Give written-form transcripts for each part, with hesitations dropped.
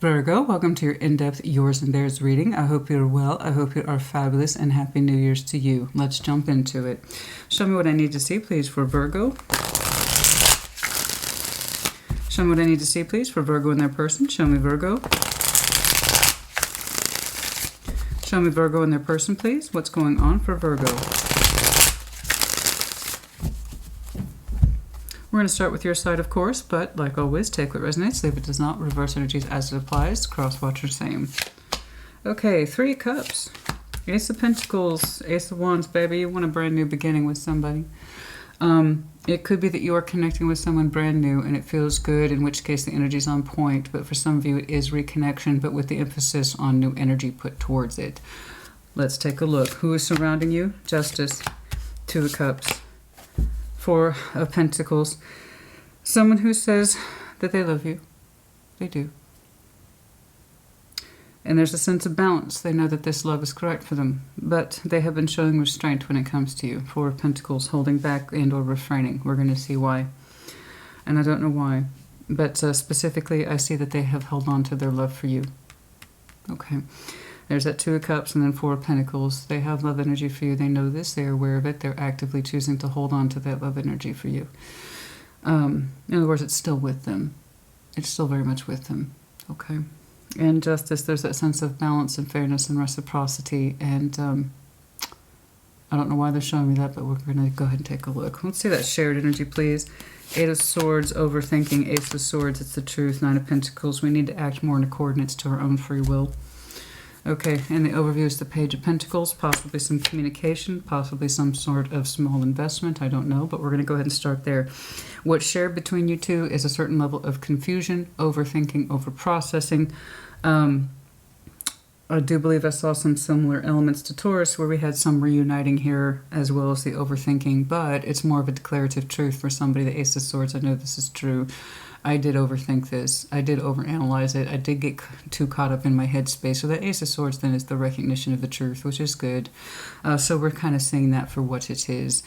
Virgo, welcome to your in-depth yours and theirs reading. I hope you're well. I hope you are fabulous, and Happy New Year's to you. Let's jump into it. Show me what I need to see, please, for Virgo. Show me what I need to see, please, for Virgo and their person. Show me Virgo. Show me Virgo and their person, please. What's going on for Virgo? We're going to start with your side, of course, but like always, take what resonates, leave it does not, reverse energies as it applies, cross-watcher same. Okay, 3 cups. Ace of Pentacles, Ace of Wands, baby. You want a brand new beginning with somebody. It could be that you are connecting with someone brand new and it feels good, in which case the energy is on point, but for some of you it is reconnection, but with the emphasis on new energy put towards it. Let's take a look. Who is surrounding you? Justice, 2 of Cups. 4 of Pentacles. Someone who says that they love you. They do. And there's a sense of balance. They know that this love is correct for them. But they have been showing restraint when it comes to you. 4 of Pentacles, holding back and or refraining. We're going to see why. And I don't know why. But specifically, I see that they have held on to their love for you. Okay. There's that 2 of Cups and then 4 of Pentacles. They have love energy for you. They know this. They're aware of it. They're actively choosing to hold on to that love energy for you. In other words, it's still with them. It's still very much with them. Okay. And Justice, there's that sense of balance and fairness and reciprocity. And I don't know why they're showing me that, but we're going to go ahead and take a look. Let's see that shared energy, please. 8 of Swords, overthinking. Ace of Swords, it's the truth. 9 of Pentacles, we need to act more in accordance to our own free will. Okay, and the overview is the Page of Pentacles, possibly some communication, possibly some sort of small investment, I don't know, but we're going to go ahead and start there. What's shared between you two is a certain level of confusion, overthinking, over-processing. I do believe I saw some similar elements to Taurus where we had some reuniting here as well as the overthinking, but it's more of a declarative truth for somebody. The Ace of Swords, I know this is true. I did overthink this. I did overanalyze it. I did get too caught up in my headspace. So the Ace of Swords then is the recognition of the truth, which is good. So we're kind of seeing that for what it is.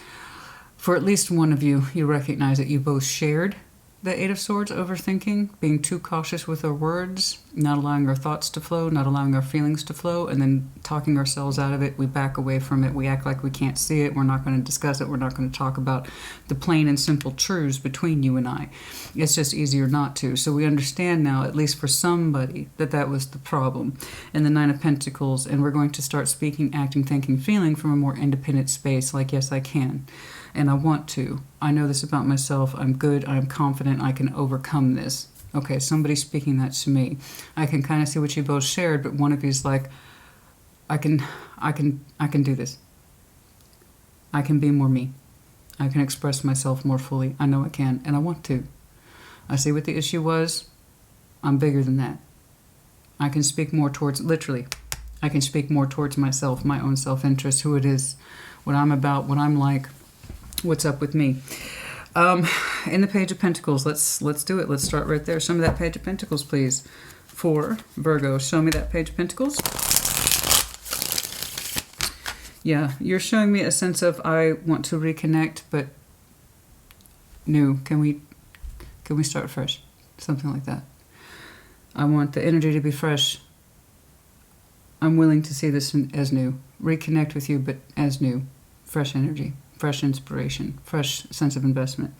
For at least one of you, you recognize that you both shared the 8 of Swords, overthinking, being too cautious with our words, not allowing our thoughts to flow, not allowing our feelings to flow, and then talking ourselves out of it. We back away from it. We act like we can't see it. We're not going to discuss it. We're not going to talk about the plain and simple truths between you and I. It's just easier not to. So we understand now, at least for somebody, that that was the problem. And the 9 of Pentacles, and we're going to start speaking, acting, thinking, feeling from a more independent space, like, yes, I can. And I want to. I know this about myself. I'm good. I'm confident. I can overcome this. Okay, somebody's speaking that to me. I can kind of see what you both shared, but one of you is like, I can do this. I can be more me. I can express myself more fully. I know I can, and I want to. I see what the issue was. I'm bigger than that. I can speak more towards, literally, I can speak more towards myself, my own self-interest, who it is, what I'm about, what I'm like. What's up with me? In the Page of Pentacles, let's do it. Let's start right there. Show me that Page of Pentacles, please. For Virgo, show me that Page of Pentacles. Yeah, you're showing me a sense of I want to reconnect, but new. Can we start fresh? Something like that. I want the energy to be fresh. I'm willing to see this as new. Reconnect with you, but as new. Fresh energy. Fresh inspiration, fresh sense of investment.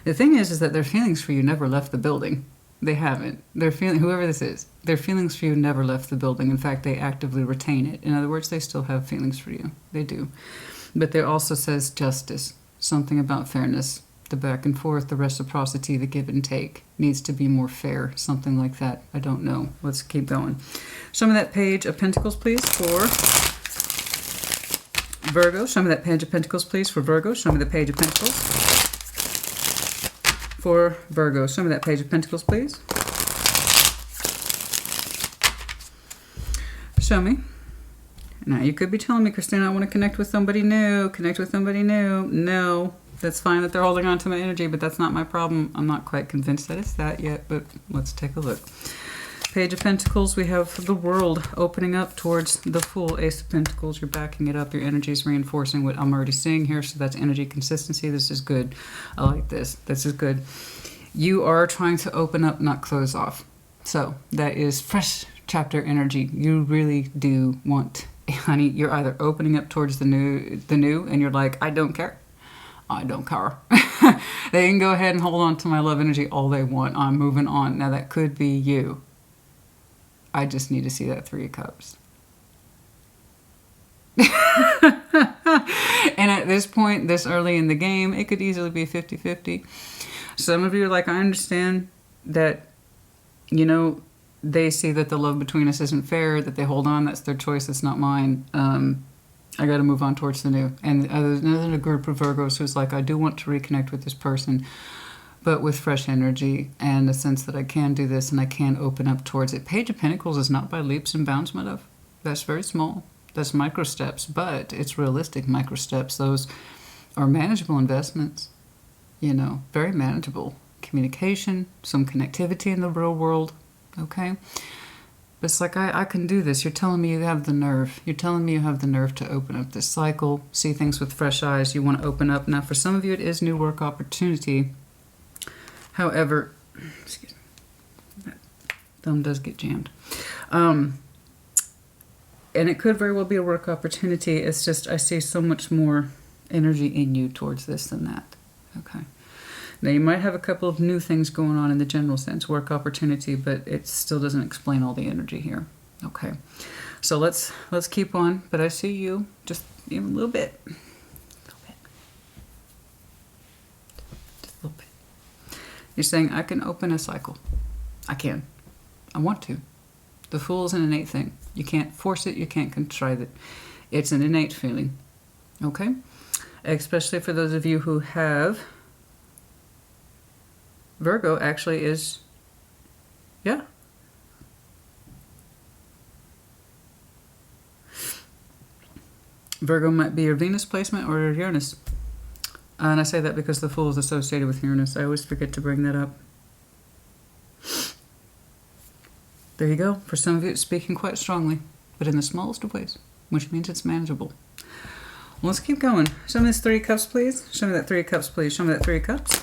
The thing is that their feelings for you never left the building. They haven't. Their feeling, whoever this is, their feelings for you never left the building. In fact, they actively retain it. In other words, they still have feelings for you. They do. But there also says justice, something about fairness, the back and forth, the reciprocity, the give and take needs to be more fair, something like that. I don't know. Let's keep going. Show me that Page of Pentacles, please, for Virgo. Show me that Page of Pentacles, please, for Virgo. Show me the Page of Pentacles. For Virgo. Show me that Page of Pentacles, please. Show me. Now, you could be telling me, Christina, I want to connect with somebody new. Connect with somebody new. No. That's fine that they're holding on to my energy, but that's not my problem. I'm not quite convinced that it's that yet, but let's take a look. Page of Pentacles, we have the World opening up towards the Fool. Ace of Pentacles, you're backing it up. Your energy is reinforcing what I'm already seeing here, so that's energy consistency. This is good. I like this. This is good. You are trying to open up, not close off. So that is fresh chapter energy. You really do want, honey, you're either opening up towards the new, and you're like, I don't care. I don't care. They can go ahead and hold on to my love energy all they want. I'm moving on. Now that could be you. I just need to see that Three of Cups. And at this point, this early in the game, it could easily be 50-50. Some of you are like, I understand that, you know, they see that the love between us isn't fair, that they hold on, that's their choice, it's not mine. I got to move on towards the new. And there's another group of Virgos who's like, I do want to reconnect with this person, but with fresh energy and a sense that I can do this and I can open up towards it. Page of Pentacles is not by leaps and bounds, my love. That's very small. That's micro steps, but it's realistic micro steps. Those are manageable investments, you know, very manageable. Communication, some connectivity in the real world, okay? But it's like, I can do this. You're telling me you have the nerve. You're telling me you have the nerve to open up this cycle, see things with fresh eyes. You want to open up. Now, for some of you, it is new work opportunity. However, excuse me, that thumb does get jammed. And it could very well be a work opportunity. It's just I see so much more energy in you towards this than that. Okay. Now you might have a couple of new things going on in the general sense, work opportunity, but it still doesn't explain all the energy here. Okay. So let's keep on. But I see you just even a little bit. Just a little bit. You're saying I can open a cycle. I can. I want to. The Fool is an innate thing. You can't force it. You can't contrive it. It's an innate feeling. Okay? Especially for those of you who have Virgo, actually is, yeah. Virgo might be your Venus placement or your Uranus. And I say that because the Fool is associated with Uranus. I always forget to bring that up. There you go. For some of you, it's speaking quite strongly, but in the smallest of ways, which means it's manageable. Well, let's keep going. Show me this Three of Cups, please. Show me that Three of Cups, please. Show me that Three of Cups.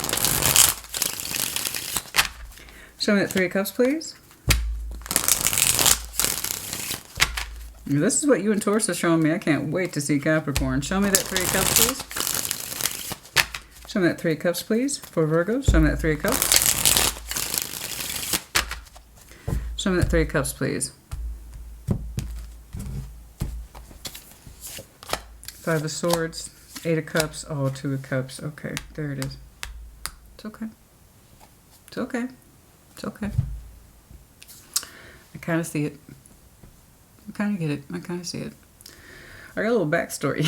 Show me that Three of Cups, please. This is what you and Taurus are showing me. I can't wait to see Capricorn. Show me that Three of Cups, please. Show me that Three of Cups, please. For Virgo, show me that Three of Cups. Show me that Three of Cups, please. Five of Swords, Eight of Cups, oh, Two of Cups. Okay, there it is. It's okay. It's okay. It's okay. I kind of see it. I kind of get it. I kind of see it. I got a little backstory.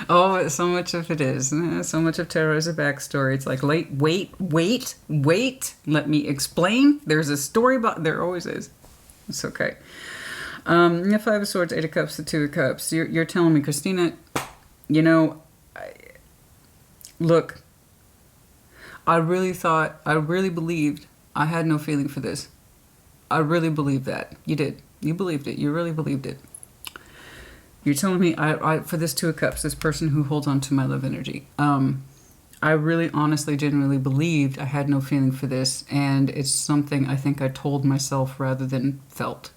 Oh, so much of it is. So much of tarot is a backstory. It's like, wait. Let me explain. There's a story about. There always is. It's okay. The Five of Swords, Eight of Cups, the Two of Cups. You're telling me, Christina, you know, look, I really believed I had no feeling for this. I really believed that. You did. You believed it. You really believed it. You're telling me, for this Two of Cups, this person who holds on to my love energy, I really honestly, genuinely believed I had no feeling for this, and it's something I think I told myself rather than felt.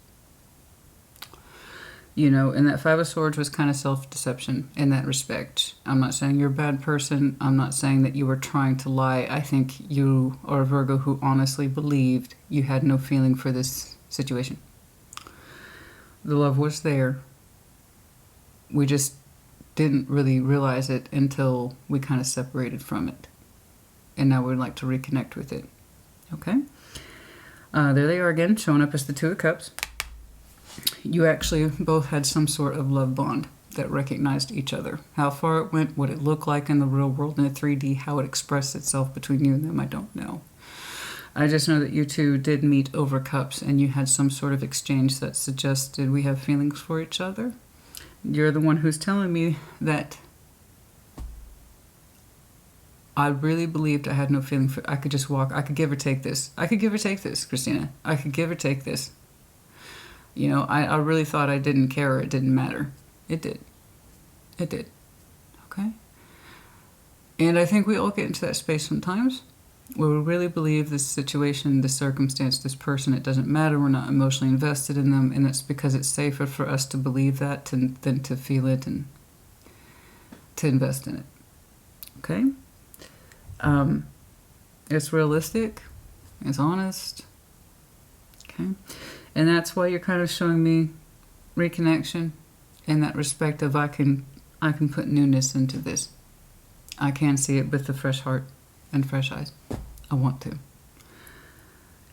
You know, and that Five of Swords was kind of self-deception in that respect. I'm not saying you're a bad person. I'm not saying that you were trying to lie. I think you are a Virgo who honestly believed you had no feeling for this situation. The love was there. We just didn't really realize it until we kind of separated from it. And now we'd like to reconnect with it. Okay? There they are again, showing up as the Two of Cups. You actually both had some sort of love bond that recognized each other. How far it went, what it looked like in the real world in a 3D, how it expressed itself between you and them, I don't know. I just know that you two did meet over cups and you had some sort of exchange that suggested we have feelings for each other. You're the one who's telling me that I really believed I had no feeling for. I could just walk. I could give or take this. I could give or take this, Christina. I could give or take this. You know, I really thought I didn't care or it didn't matter. It did. It did. Okay? And I think we all get into that space sometimes. where we really believe this situation, this circumstance, this person, it doesn't matter, we're not emotionally invested in them, and it's because it's safer for us to believe that than to feel it and to invest in it. Okay? It's realistic, it's honest. Okay? And that's why you're kind of showing me reconnection in that respect of I can put newness into this. I can see it with a fresh heart and fresh eyes. I want to.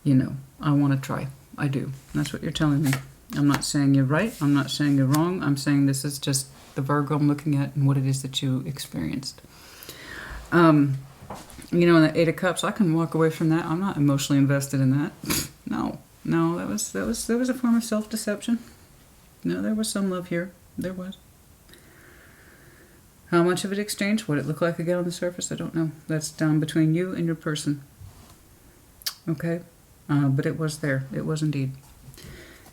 You know, I want to try. I do. That's what you're telling me. I'm not saying you're right. I'm not saying you're wrong. I'm saying this is just the Virgo I'm looking at and what it is that you experienced. You know, in the Eight of Cups, I can walk away from that. I'm not emotionally invested in that. No, that was a form of self-deception. No, there was some love here. There was. How much of it exchanged? What it looked like again on the surface? I don't know. That's down between you and your person. Okay? But it was there. It was indeed.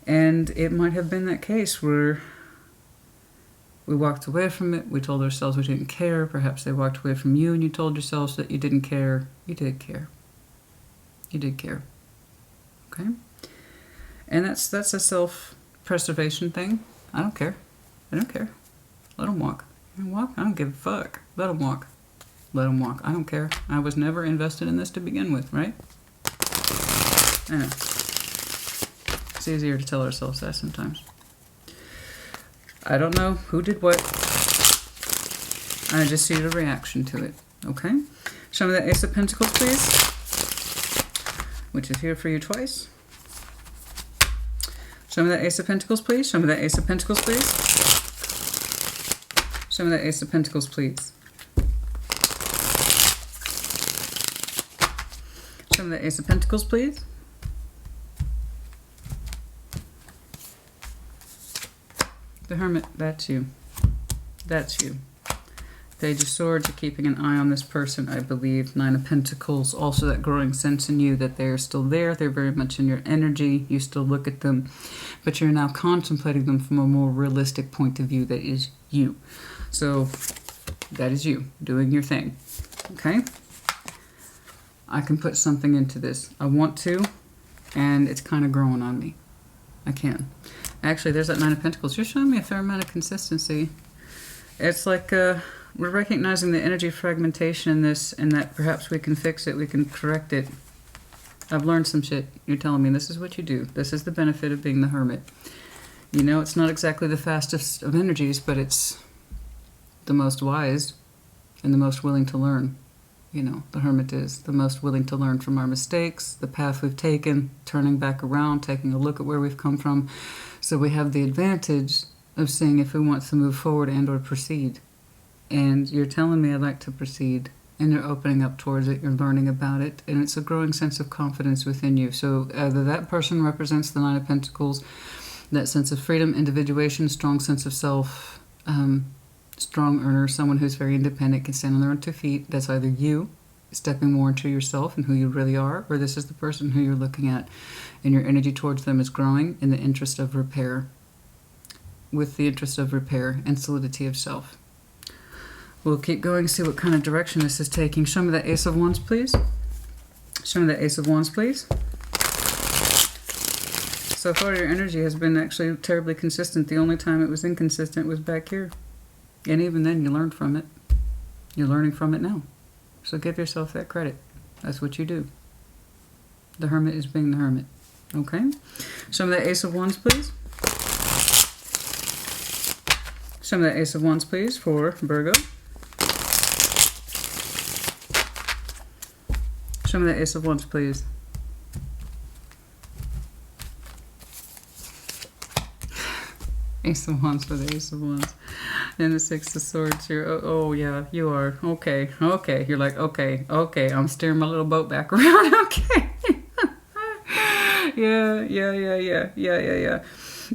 And it might have been that case where we walked away from it. We told ourselves we didn't care. Perhaps they walked away from you and you told yourselves that you didn't care. You did care. You did care. Okay? And that's a self-preservation thing. I don't care. I don't care. Let them walk. Walk? I don't give a fuck. Let them walk. Let them walk. I don't care. I was never invested in this to begin with, right? I know. It's easier to tell ourselves that sometimes. I don't know who did what. I just see the reaction to it. Okay? Show me that Ace of Pentacles, please. Which is here for you twice. Show me that Ace of Pentacles, please. Show me that Ace of Pentacles, please. Show me that Ace of Pentacles, please. Show me that Ace of Pentacles, please. The Hermit, that's you. That's you. Page of Swords, you're keeping an eye on this person, I believe. Nine of Pentacles, also that growing sense in you that they're still there. They're very much in your energy. You still look at them, but you're now contemplating them from a more realistic point of view that is you. So that is you doing your thing. Okay? I can put something into this. I want to, and it's kind of growing on me. I can. Actually, there's that Nine of Pentacles. You're showing me a fair amount of consistency. It's like we're recognizing the energy fragmentation in this, and that perhaps we can fix it, we can correct it. I've learned some shit. You're telling me this is what you do. This is the benefit of being the Hermit. You know, it's not exactly the fastest of energies, but it's the most wise and the most willing to learn. You know, the Hermit is the most willing to learn from our mistakes, the path we've taken, turning back around, taking a look at where we've come from. So we have the advantage of seeing if we want to move forward and or proceed. And you're telling me I'd like to proceed, and you're opening up towards it, you're learning about it, and it's a growing sense of confidence within you. So either that person represents the Nine of Pentacles, that sense of freedom, individuation, strong sense of self, strong earner, someone who's very independent, can stand on their own 2 feet. That's either you stepping more into yourself and who you really are, or this is the person who you're looking at, and your energy towards them is growing in the interest of repair, with the interest of repair and solidity of self. We'll keep going, see what kind of direction this is taking. Show me that Ace of Wands, please. Show me that Ace of Wands, please. So far, your energy has been actually terribly consistent. The only time it was inconsistent was back here. And even then, you learned from it. You're learning from it now. So give yourself that credit. That's what you do. The Hermit is being the Hermit. Okay? Show me that Ace of Wands, please. Show me that Ace of Wands, please, for Virgo. Show me that Ace of Wands, please. Ace of Wands for the Ace of Wands. And the Six of Swords. You're, oh yeah, you are. Okay, okay. You're like, okay, I'm steering my little boat back around. Okay. Yeah.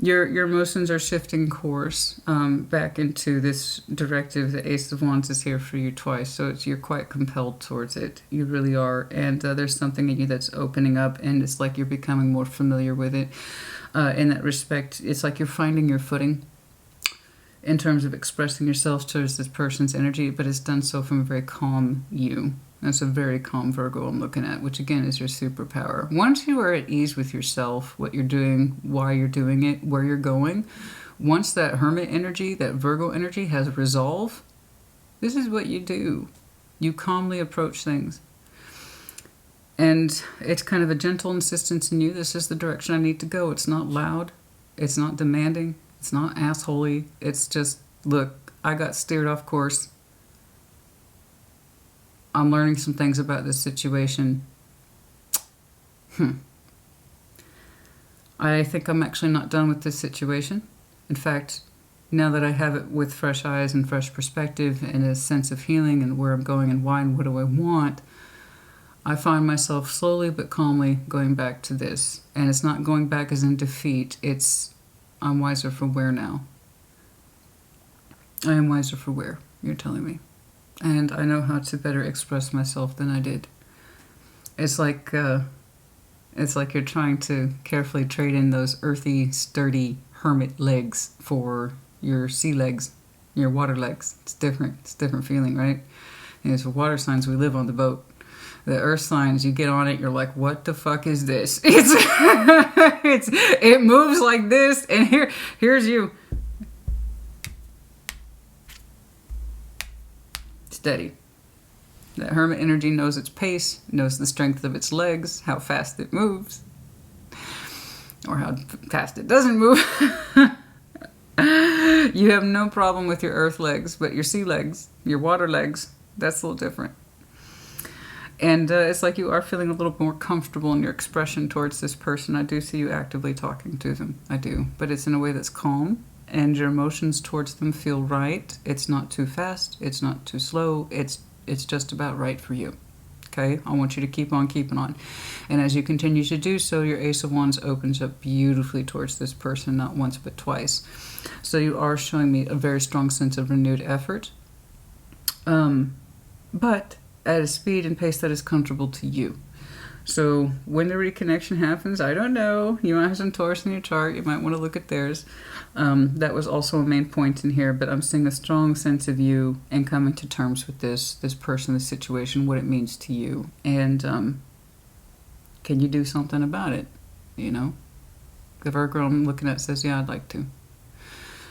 Your emotions are shifting course back into this directive. The Ace of Wands is here for you twice, so you're quite compelled towards it. You really are. And there's something in you that's opening up, and it's like you're becoming more familiar with it. In that respect, it's like you're finding your footing in terms of expressing yourself towards this person's energy, but it's done so from a very calm you. That's a very calm Virgo I'm looking at, which again is your superpower. Once you are at ease with yourself, what you're doing, why you're doing it, where you're going, once that Hermit energy, that Virgo energy has resolve, this is what you do. You calmly approach things. And it's kind of a gentle insistence in you. This is the direction I need to go. It's not loud. It's not demanding. It's not assholey. It's just, look, I got steered off course. I'm learning some things about this situation. I think I'm actually not done with this situation. In fact, now that I have it with fresh eyes and fresh perspective and a sense of healing and where I'm going and why and what do I want, I find myself slowly but calmly going back to this. And it's not going back as in defeat. It's, I'm wiser for wear now. I am wiser for wear, you're telling me. And I know how to better express myself than I did. It's like you're trying to carefully trade in those earthy, sturdy hermit legs for your sea legs, your water legs. It's different. It's a different feeling, right? And it's for water signs, we live on the boat. The earth signs, you get on it, you're like, what the fuck is this? It moves like this, and here's you. Steady. That hermit energy knows its pace, knows the strength of its legs, how fast it moves, or how fast it doesn't move. You have no problem with your earth legs, but your sea legs, your water legs, that's a little different. And it's like you are feeling a little more comfortable in your expression towards this person. I do see you actively talking to them. I do. But it's in a way that's calm. And your emotions towards them feel right. It's not too fast. It's not too slow. It's just about right for you. Okay? I want you to keep on keeping on. And as you continue to do so, your Ace of Wands opens up beautifully towards this person, not once but twice. So you are showing me a very strong sense of renewed effort. But at a speed and pace that is comfortable to you. So when the reconnection happens, I don't know. You might have some Taurus in your chart. You might want to look at theirs. That was also a main point in here, but I'm seeing a strong sense of you and coming to terms with this person, this situation, what it means to you. And can you do something about it? You know? The Virgo I'm looking at says, yeah, I'd like to.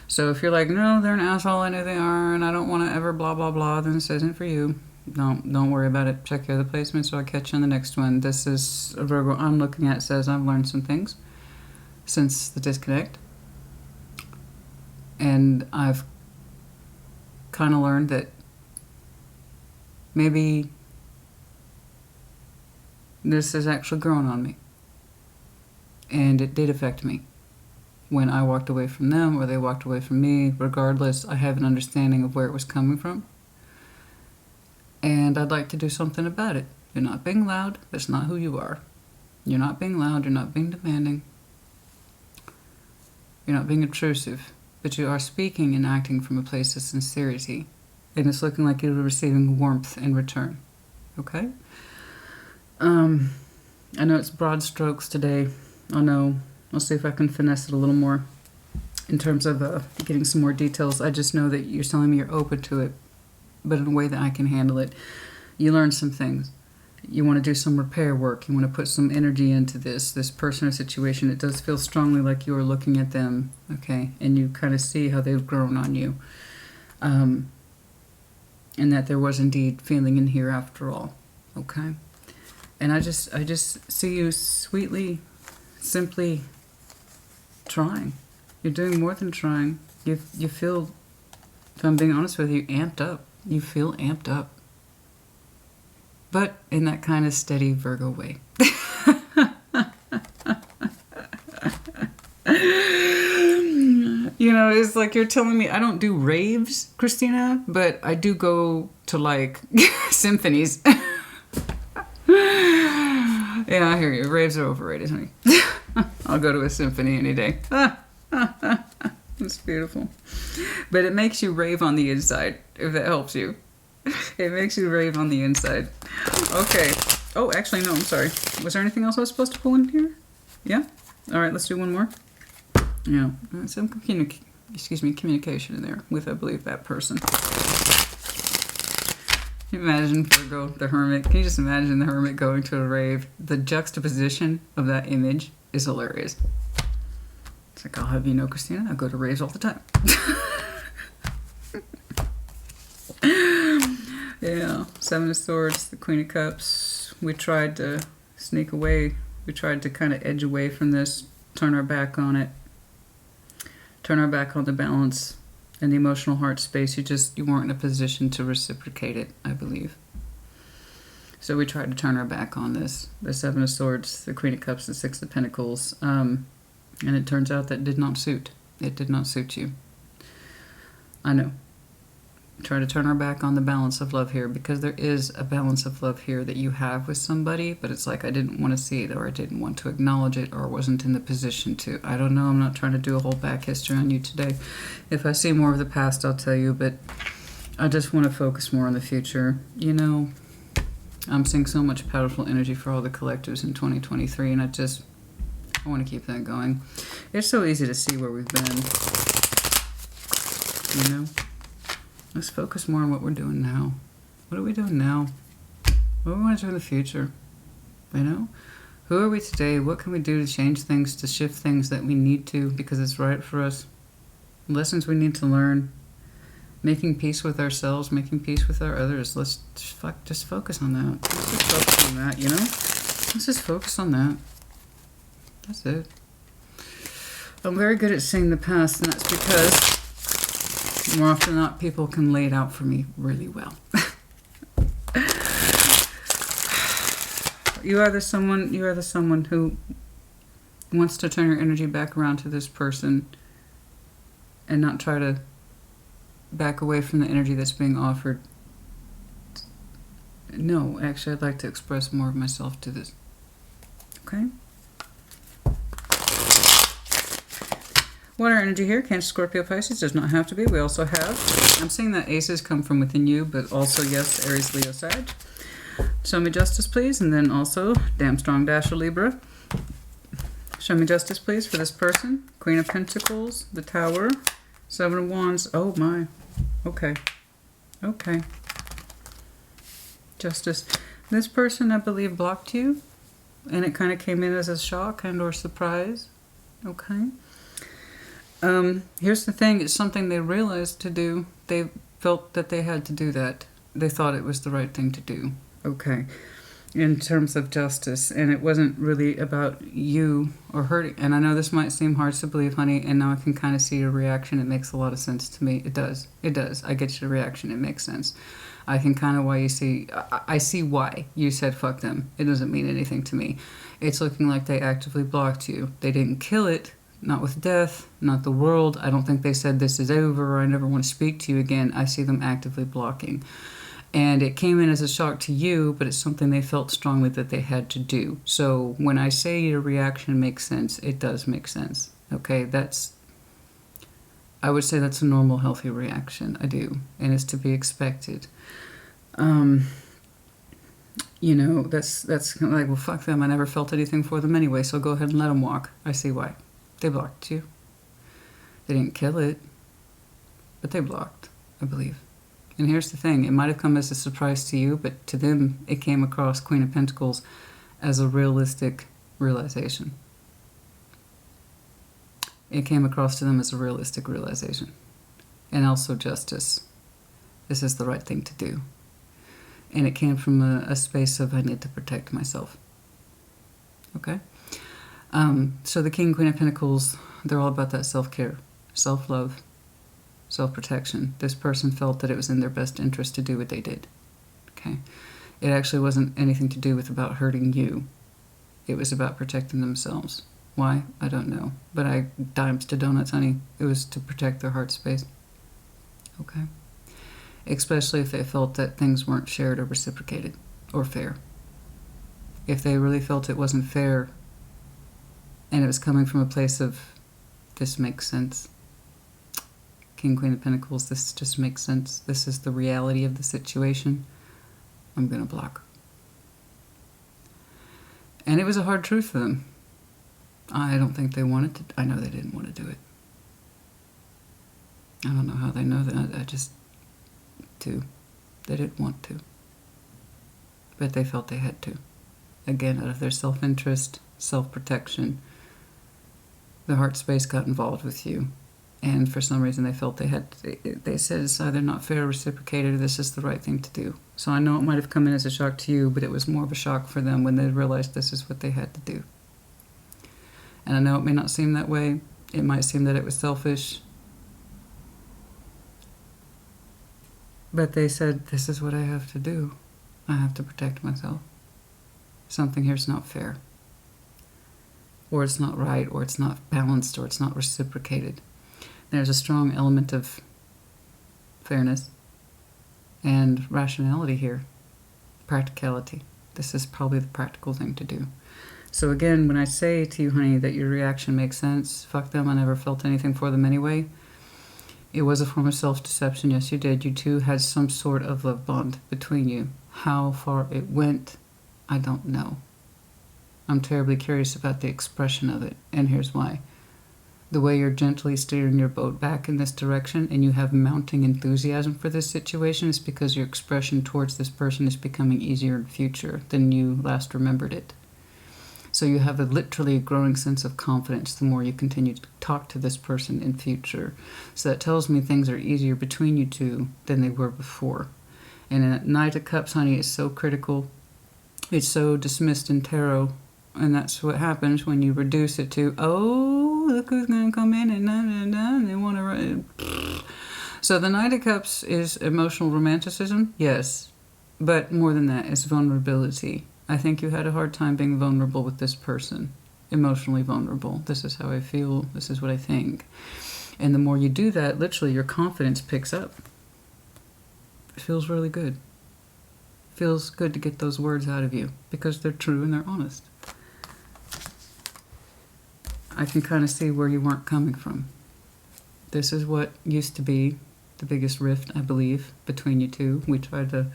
So if you're like, no, they're an asshole, I know they are, and I don't want to ever blah, blah, blah, then this isn't for you. Don't worry about it. Check your other placements, so I'll catch you on the next one. This is a Virgo I'm looking at. Says I've learned some things since the disconnect. And I've kind of learned that maybe this has actually grown on me. And it did affect me. When I walked away from them or they walked away from me, regardless, I have an understanding of where it was coming from. And I'd like to do something about it. You're not being loud. That's not who you are. You're not being loud. You're not being demanding. You're not being intrusive. But you are speaking and acting from a place of sincerity. And it's looking like you're receiving warmth in return. Okay? I know it's broad strokes today. I know. I'll see if I can finesse it a little more in terms of getting some more details. I just know that you're telling me you're open to it, but in a way that I can handle it. You learn some things. You want to do some repair work. You want to put some energy into this person or situation. It does feel strongly like you are looking at them, okay? And you kind of see how they've grown on you. And that there was indeed feeling in here after all, okay? And I just see you sweetly, simply trying. You're doing more than trying. You feel, if I'm being honest with you, amped up. You feel amped up. But in that kind of steady Virgo way. You know, it's like you're telling me I don't do raves, Christina, but I do go to, like, symphonies. Yeah, I hear you. Raves are overrated, honey. I'll go to a symphony any day. It's beautiful. But it makes you rave on the inside, if that helps you. It makes you rave on the inside. Okay. Oh, actually, no, I'm sorry. Was there anything else I was supposed to pull in here? Yeah? All right, let's do one more. Yeah. Some communication in there with, I believe, that person. Imagine Virgo, the hermit. Can you just imagine the hermit going to a rave? The juxtaposition of that image is hilarious. It's like, I'll have you know, Christina, I go to raves all the time. Yeah, Seven of Swords, the Queen of Cups. We tried to sneak away. We tried to kind of edge away from this, turn our back on it, turn our back on the balance and the emotional heart space. You weren't in a position to reciprocate it, I believe. So we tried to turn our back on this. The Seven of Swords, the Queen of Cups, the Six of Pentacles. And it turns out that did not suit. It did not suit you. I know. Try to turn our back on the balance of love here, because there is a balance of love here that you have with somebody, but it's like I didn't want to see it, or I didn't want to acknowledge it, or wasn't in the position to. I don't know. I'm not trying to do a whole back history on you today. If I see more of the past, I'll tell you, but I just want to focus more on the future. You know, I'm seeing so much powerful energy for all the collectives in 2023, and I want to keep that going. It's so easy to see where we've been, you know? Let's focus more on what we're doing now. What are we doing now? What do we want to do in the future? You know? Who are we today? What can we do to change things, to shift things that we need to because it's right for us? Lessons we need to learn. Making peace with ourselves, making peace with our others. Let's just focus on that. Let's just focus on that, you know? Let's just focus on that. That's it. I'm very good at seeing the past, and that's because more often than not, people can lay it out for me really well. You are the someone who wants to turn your energy back around to this person and not try to back away from the energy that's being offered. No, actually, I'd like to express more of myself to this. Okay? Water energy here, Cancer, Scorpio, Pisces, does not have to be. We also have, I'm seeing that aces come from within you, but also, yes, Aries, Leo, Sag. Show me justice, please, and then also, damn strong dasher, Libra. Show me justice, please, for this person. Queen of Pentacles, the Tower, Seven of Wands. Oh, my. Okay. Okay. Justice. This person, I believe, blocked you, and it kind of came in as a shock and or surprise. Okay. Here's the thing, it's something they realized to do. They felt that they had to do that. They thought it was the right thing to do. Okay. In terms of justice. And it wasn't really about you or hurting. And I know this might seem hard to believe, honey, and now I can kind of see your reaction. It makes a lot of sense to me. It does. It does. I get your reaction. It makes sense. I can kind of why you see... I see why you said fuck them. It doesn't mean anything to me. It's looking like they actively blocked you. They didn't kill it. Not with death, not the world. I don't think they said this is over or I never want to speak to you again. I see them actively blocking. And it came in as a shock to you, but it's something they felt strongly that they had to do. So when I say your reaction makes sense, it does make sense. Okay, I would say that's a normal, healthy reaction. I do. And it's to be expected. You know, that's kind of like, well, fuck them. I never felt anything for them anyway, so go ahead and let them walk. I see why. They blocked you. They didn't kill it, but they blocked, I believe. And here's the thing. It might have come as a surprise to you, but to them, it came across Queen of Pentacles as a realistic realization. It came across to them as a realistic realization. And also justice. This is the right thing to do. And it came from a space of I need to protect myself. Okay? So the King and Queen of Pentacles, they're all about that self-care, self-love, self-protection. This person felt that it was in their best interest to do what they did. Okay? It actually wasn't anything to do with about hurting you. It was about protecting themselves. Why? I don't know. But dimes to donuts, honey. It was to protect their heart space. Okay? Especially if they felt that things weren't shared or reciprocated or fair. If they really felt it wasn't fair and it was coming from a place of, this makes sense. King, Queen of Pentacles, this just makes sense. This is the reality of the situation. I'm going to block. And it was a hard truth for them. I don't think they wanted to. I know they didn't want to do it. I don't know how they know that. I just do. They didn't want to. but they felt they had to. Again, out of their self-interest, self-protection, the heart space got involved with you. And for some reason they felt they said it's either not fair or reciprocated, or this is the right thing to do. So I know it might have come in as a shock to you, but it was more of a shock for them when they realized this is what they had to do. And I know it may not seem that way. It might seem that it was selfish. But they said, this is what I have to do. I have to protect myself. Something here's not fair. Or it's not right, or it's not balanced, or it's not reciprocated. There's a strong element of fairness and rationality here. Practicality. This is probably the practical thing to do. So again, when I say to you, honey, that your reaction makes sense, fuck them, I never felt anything for them anyway. It was a form of self-deception. Yes, you did. You two had some sort of love bond between you. How far it went, I don't know. I'm terribly curious about the expression of it, and here's why. The way you're gently steering your boat back in this direction and you have mounting enthusiasm for this situation is because your expression towards this person is becoming easier in the future than you last remembered it. So you have a literally growing sense of confidence the more you continue to talk to this person in future. So that tells me things are easier between you two than they were before. And a Knight of Cups, honey, is so critical. It's so dismissed in tarot. And that's what happens when you reduce it to, oh, look who's going to come in and they want to run. So the Knight of Cups is emotional romanticism, yes. But more than that, it's vulnerability. I think you had a hard time being vulnerable with this person. Emotionally vulnerable. This is how I feel. This is what I think. And the more you do that, literally your confidence picks up. It feels really good. It feels good to get those words out of you because they're true and they're honest. I can kind of see where you weren't coming from. This is what used to be the biggest rift, I believe, between you two. We tried to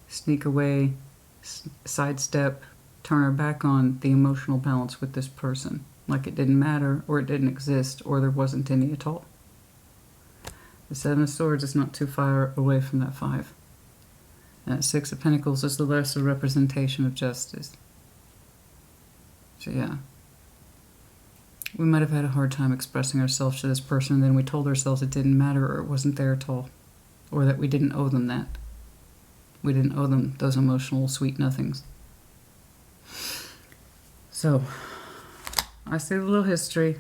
sneak away, sidestep, turn our back on the emotional balance with this person. Like it didn't matter, or it didn't exist, or there wasn't any at all. The Seven of Swords is not too far away from that 5. And that 6 of Pentacles is the lesser representation of justice. So yeah. We might have had a hard time expressing ourselves to this person, and then we told ourselves it didn't matter or it wasn't there at all. Or that we didn't owe them that. We didn't owe them those emotional sweet nothings. So, I see a little history,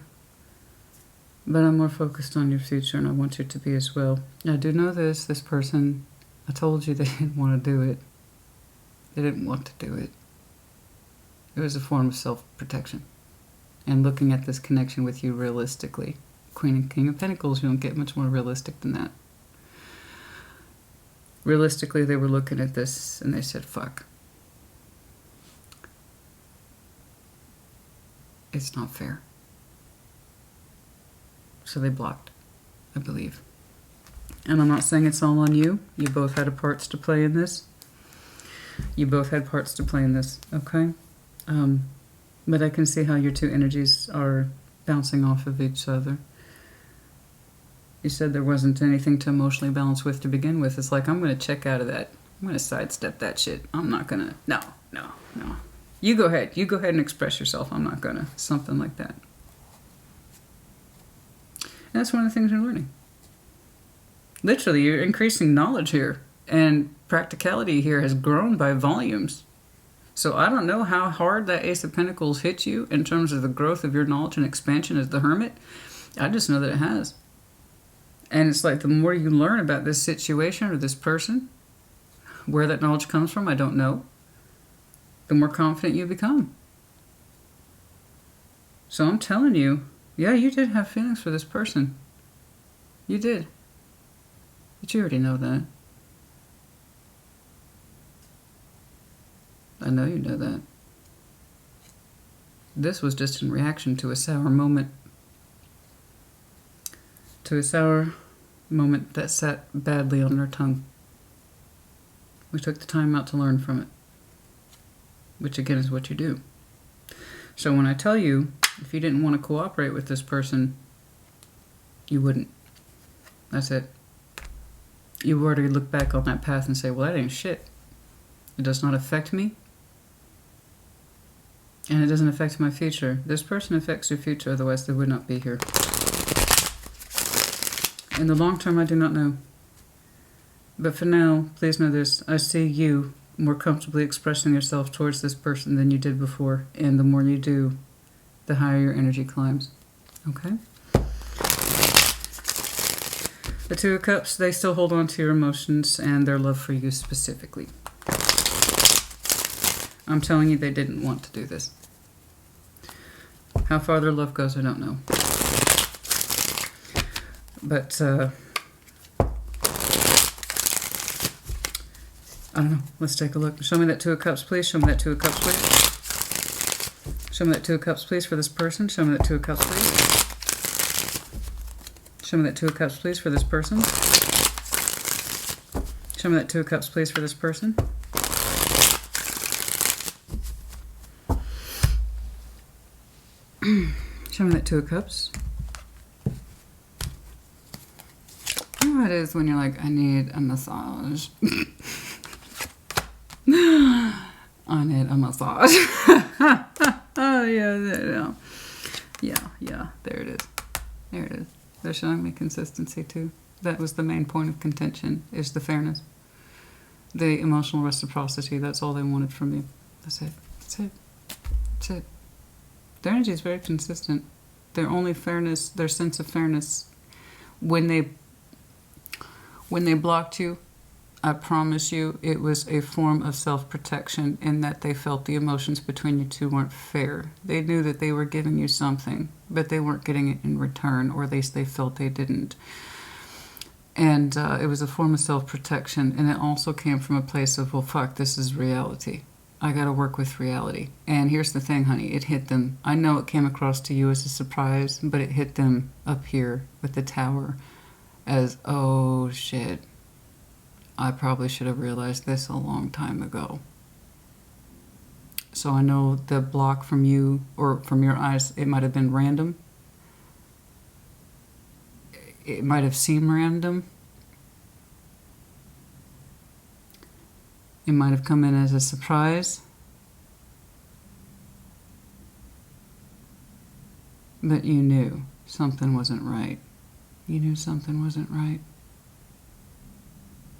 but I'm more focused on your future, and I want you to be as well. I do know this person, I told you they didn't want to do it. They didn't want to do it. It was a form of self-protection. And looking at this connection with you realistically. Queen and King of Pentacles, you don't get much more realistic than that. Realistically, they were looking at this and they said, fuck. It's not fair. So they blocked, I believe. And I'm not saying it's all on you. You both had parts to play in this. You both had parts to play in this, okay? But I can see how your two energies are bouncing off of each other. You said there wasn't anything to emotionally balance with to begin with. It's like, I'm going to check out of that. I'm going to sidestep that shit. I'm not going to... No. You go ahead. You go ahead and express yourself. I'm not going to. Something like that. And that's one of the things you're learning. Literally, you're increasing knowledge here. And practicality here has grown by volumes. So I don't know how hard that Ace of Pentacles hit you in terms of the growth of your knowledge and expansion as the Hermit. I just know that it has. And it's like the more you learn about this situation or this person, where that knowledge comes from, I don't know, the more confident you become. So I'm telling you, yeah, you did have feelings for this person. You did. But you already know that. I know you know that. This was just in reaction to a sour moment. To a sour moment that sat badly on our tongue. We took the time out to learn from it. Which again is what you do. So when I tell you, if you didn't want to cooperate with this person, you wouldn't. That's it. You already look back on that path and say, well, that ain't shit. It does not affect me. And it doesn't affect my future. This person affects your future, otherwise they would not be here. In the long term, I do not know. But for now, please know this. I see you more comfortably expressing yourself towards this person than you did before. And the more you do, the higher your energy climbs. Okay? The Two of Cups, they still hold on to your emotions and their love for you specifically. I'm telling you, they didn't want to do this. How far their love goes, I don't know. But, I don't know. Let's take a look. Show me that Two of Cups, please. Show me that Two of Cups, please. Show me that Two of Cups, please, for this person. Show me that Two of Cups, please. Show me that Two of Cups, please, for this person. Show me that Two of Cups, please, for this person. Show me that Two of Cups. You know how it is when you're like, I need a massage. I need a massage. Oh, yeah, there it is. There it is. They're showing me consistency too. That was the main point of contention, is the fairness. The emotional reciprocity, that's all they wanted from you. That's it. That's it. That's it. Their energy is very consistent. Their only fairness, their sense of fairness, when they blocked you, I promise you, it was a form of self-protection in that they felt the emotions between you two weren't fair. They knew that they were giving you something, but they weren't getting it in return, or at least they felt they didn't. And it was a form of self-protection, and it also came from a place of, well, fuck, this is reality. I gotta work with reality. And here's the thing, honey, it hit them. I know it came across to you as a surprise, but it hit them up here with the Tower as, oh shit, I probably should have realized this a long time ago. So I know the block from you, or from your eyes, it might have been random. It might have seemed random. It might have come in as a surprise. But you knew something wasn't right. You knew something wasn't right.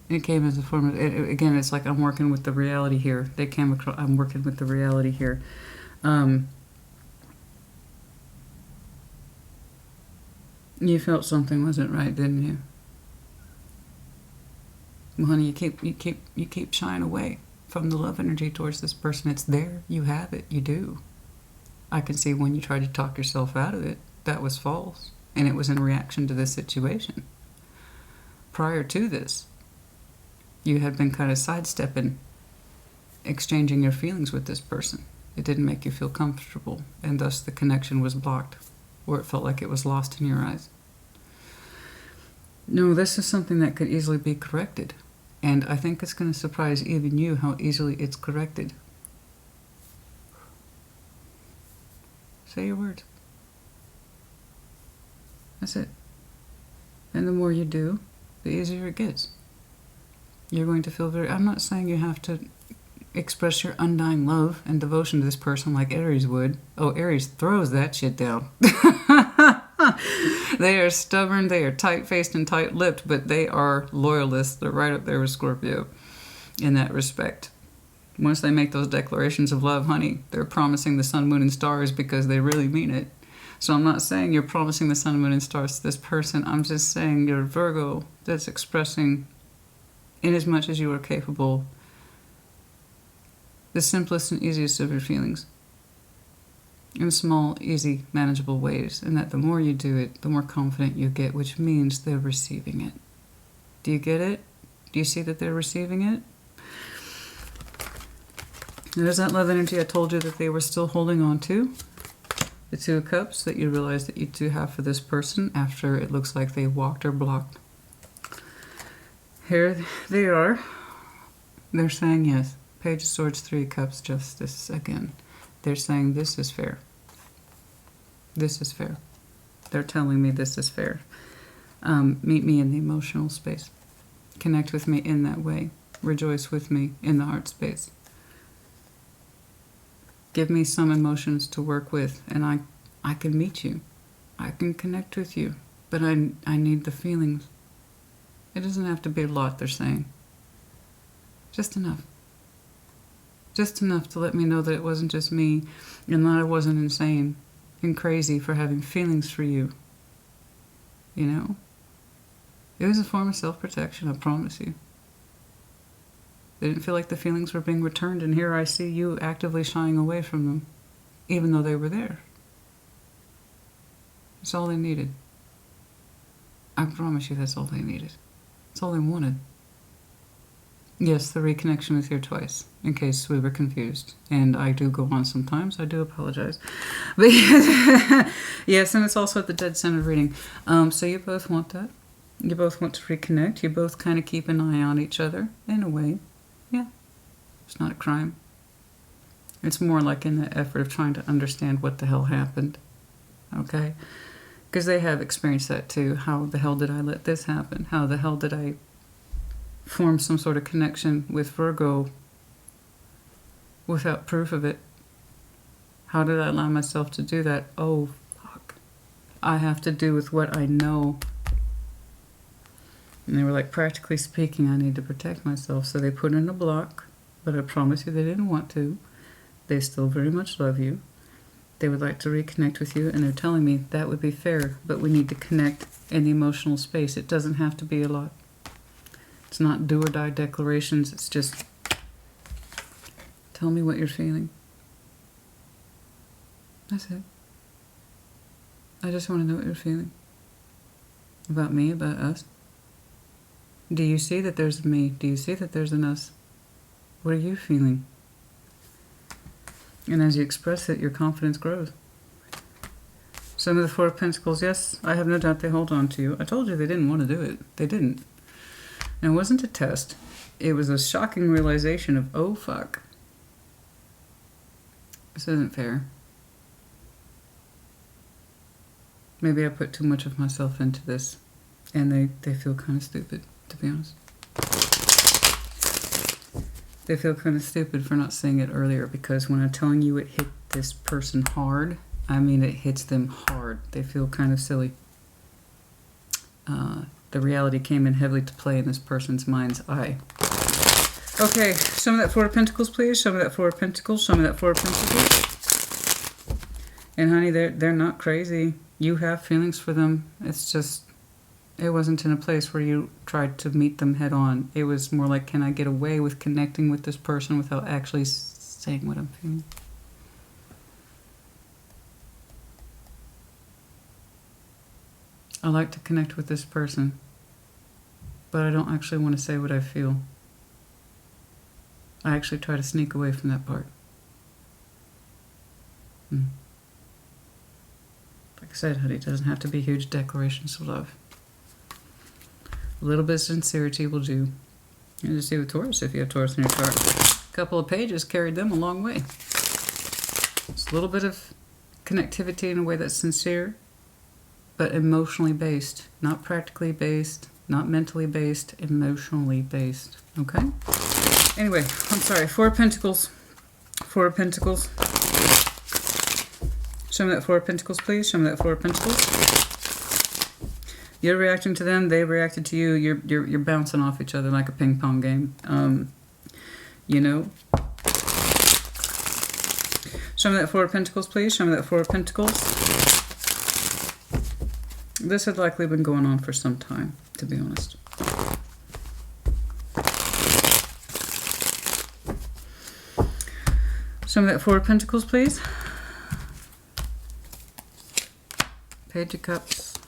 It came as a form of, again, it's like I'm working with the reality here. They came across, I'm working with the reality here. You felt something wasn't right, didn't you? Well, honey, you keep shying away from the love energy towards this person. It's there. You have it. You do. I can see when you tried to talk yourself out of it, that was false. And it was in reaction to this situation. Prior to this, you had been kind of sidestepping, exchanging your feelings with this person. It didn't make you feel comfortable, and thus the connection was blocked, or it felt like it was lost in your eyes. No, this is something that could easily be corrected. And I think it's going to surprise even you how easily it's corrected. Say your words. That's it. And the more you do, the easier it gets. You're going to feel very... I'm not saying you have to express your undying love and devotion to this person like Aries would. Oh, Aries throws that shit down. They are stubborn, they are tight-faced and tight-lipped, but they are loyalists. They're right up there with Scorpio in that respect. Once they make those declarations of love, honey, they're promising the sun, moon, and stars because they really mean it. So I'm not saying you're promising the sun, moon, and stars to this person. I'm just saying you're a Virgo that's expressing, in as much as you are capable, the simplest and easiest of your feelings in small, easy, manageable ways, and that the more you do it, the more confident you get, which means they're receiving it. Do you get it? Do you see that they're receiving it? There's that love energy I told you that they were still holding on to. The Two of Cups that you realize that you do have for this person after it looks like they walked or blocked. Here they are. They're saying yes. Page of Swords, Three of Cups, Justice again. They're saying this is fair. This is fair. They're telling me this is fair. Meet me in the emotional space. Connect with me in that way. Rejoice with me in the heart space. Give me some emotions to work with, and I can meet you. I can connect with you. But I need the feelings. It doesn't have to be a lot, they're saying. Just enough. Just enough to let me know that it wasn't just me, and that I wasn't insane and crazy for having feelings for you. You know? It was a form of self-protection, I promise you. They didn't feel like the feelings were being returned, and here I see you actively shying away from them, even though they were there. That's all they needed. I promise you that's all they needed. That's all they wanted. Yes, the reconnection was here twice, in case we were confused. And I do go on sometimes. I do apologize. But yes, and it's also at the dead center reading. So you both want that. You both want to reconnect. You both kind of keep an eye on each other, in a way. Yeah. It's not a crime. It's more like in the effort of trying to understand what the hell happened. Okay? Because they have experienced that too. How the hell did I let this happen? How the hell did I form some sort of connection with Virgo without proof of it? How did I allow myself to do that? Oh, fuck. I have to do with what I know. And they were like, practically speaking, I need to protect myself. So they put in a block, but I promise you they didn't want to. They still very much love you. They would like to reconnect with you, and they're telling me that would be fair, but we need to connect in the emotional space. It doesn't have to be a lot. It's not do or die declarations. It's just tell me what you're feeling. That's it. I just want to know what you're feeling. About me, about us. Do you see that there's a me? Do you see that there's an us? What are you feeling? And as you express it, your confidence grows. Some of the Four of Pentacles, yes, I have no doubt they hold on to you. I told you they didn't want to do it. They didn't. And it wasn't a test. It was a shocking realization of, oh, fuck. This isn't fair. Maybe I put too much of myself into this. And they feel kind of stupid, to be honest. They feel kind of stupid for not seeing it earlier, because when I'm telling you it hit this person hard, I mean it hits them hard. They feel kind of silly. The reality came in heavily to play in this person's mind's eye. Okay, show me that Four of Pentacles, please. Show me that Four of Pentacles. Show me that Four of Pentacles. And honey, they're not crazy. You have feelings for them. It's just, it wasn't in a place where you tried to meet them head on. It was more like, can I get away with connecting with this person without actually saying what I'm feeling? I like to connect with this person, but I don't actually want to say what I feel. I actually try to sneak away from that part. Like I said, honey, it doesn't have to be huge declarations of love. A little bit of sincerity will do. And just see with Taurus, if you have Taurus in your chart. A couple of pages carried them a long way. Just a little bit of connectivity in a way that's sincere, but emotionally based. Not practically based, not mentally based, emotionally based. Okay? Anyway, I'm sorry. Four of Pentacles. Four of Pentacles. Show me that Four of Pentacles, please. Show me that Four of Pentacles. You're reacting to them, they reacted to you. You're bouncing off each other like a ping pong game. You know. Show me that Four of Pentacles, please. Show me that Four of Pentacles. This had likely been going on for some time, to be honest. Show me that Four of Pentacles, please. Page of Cups.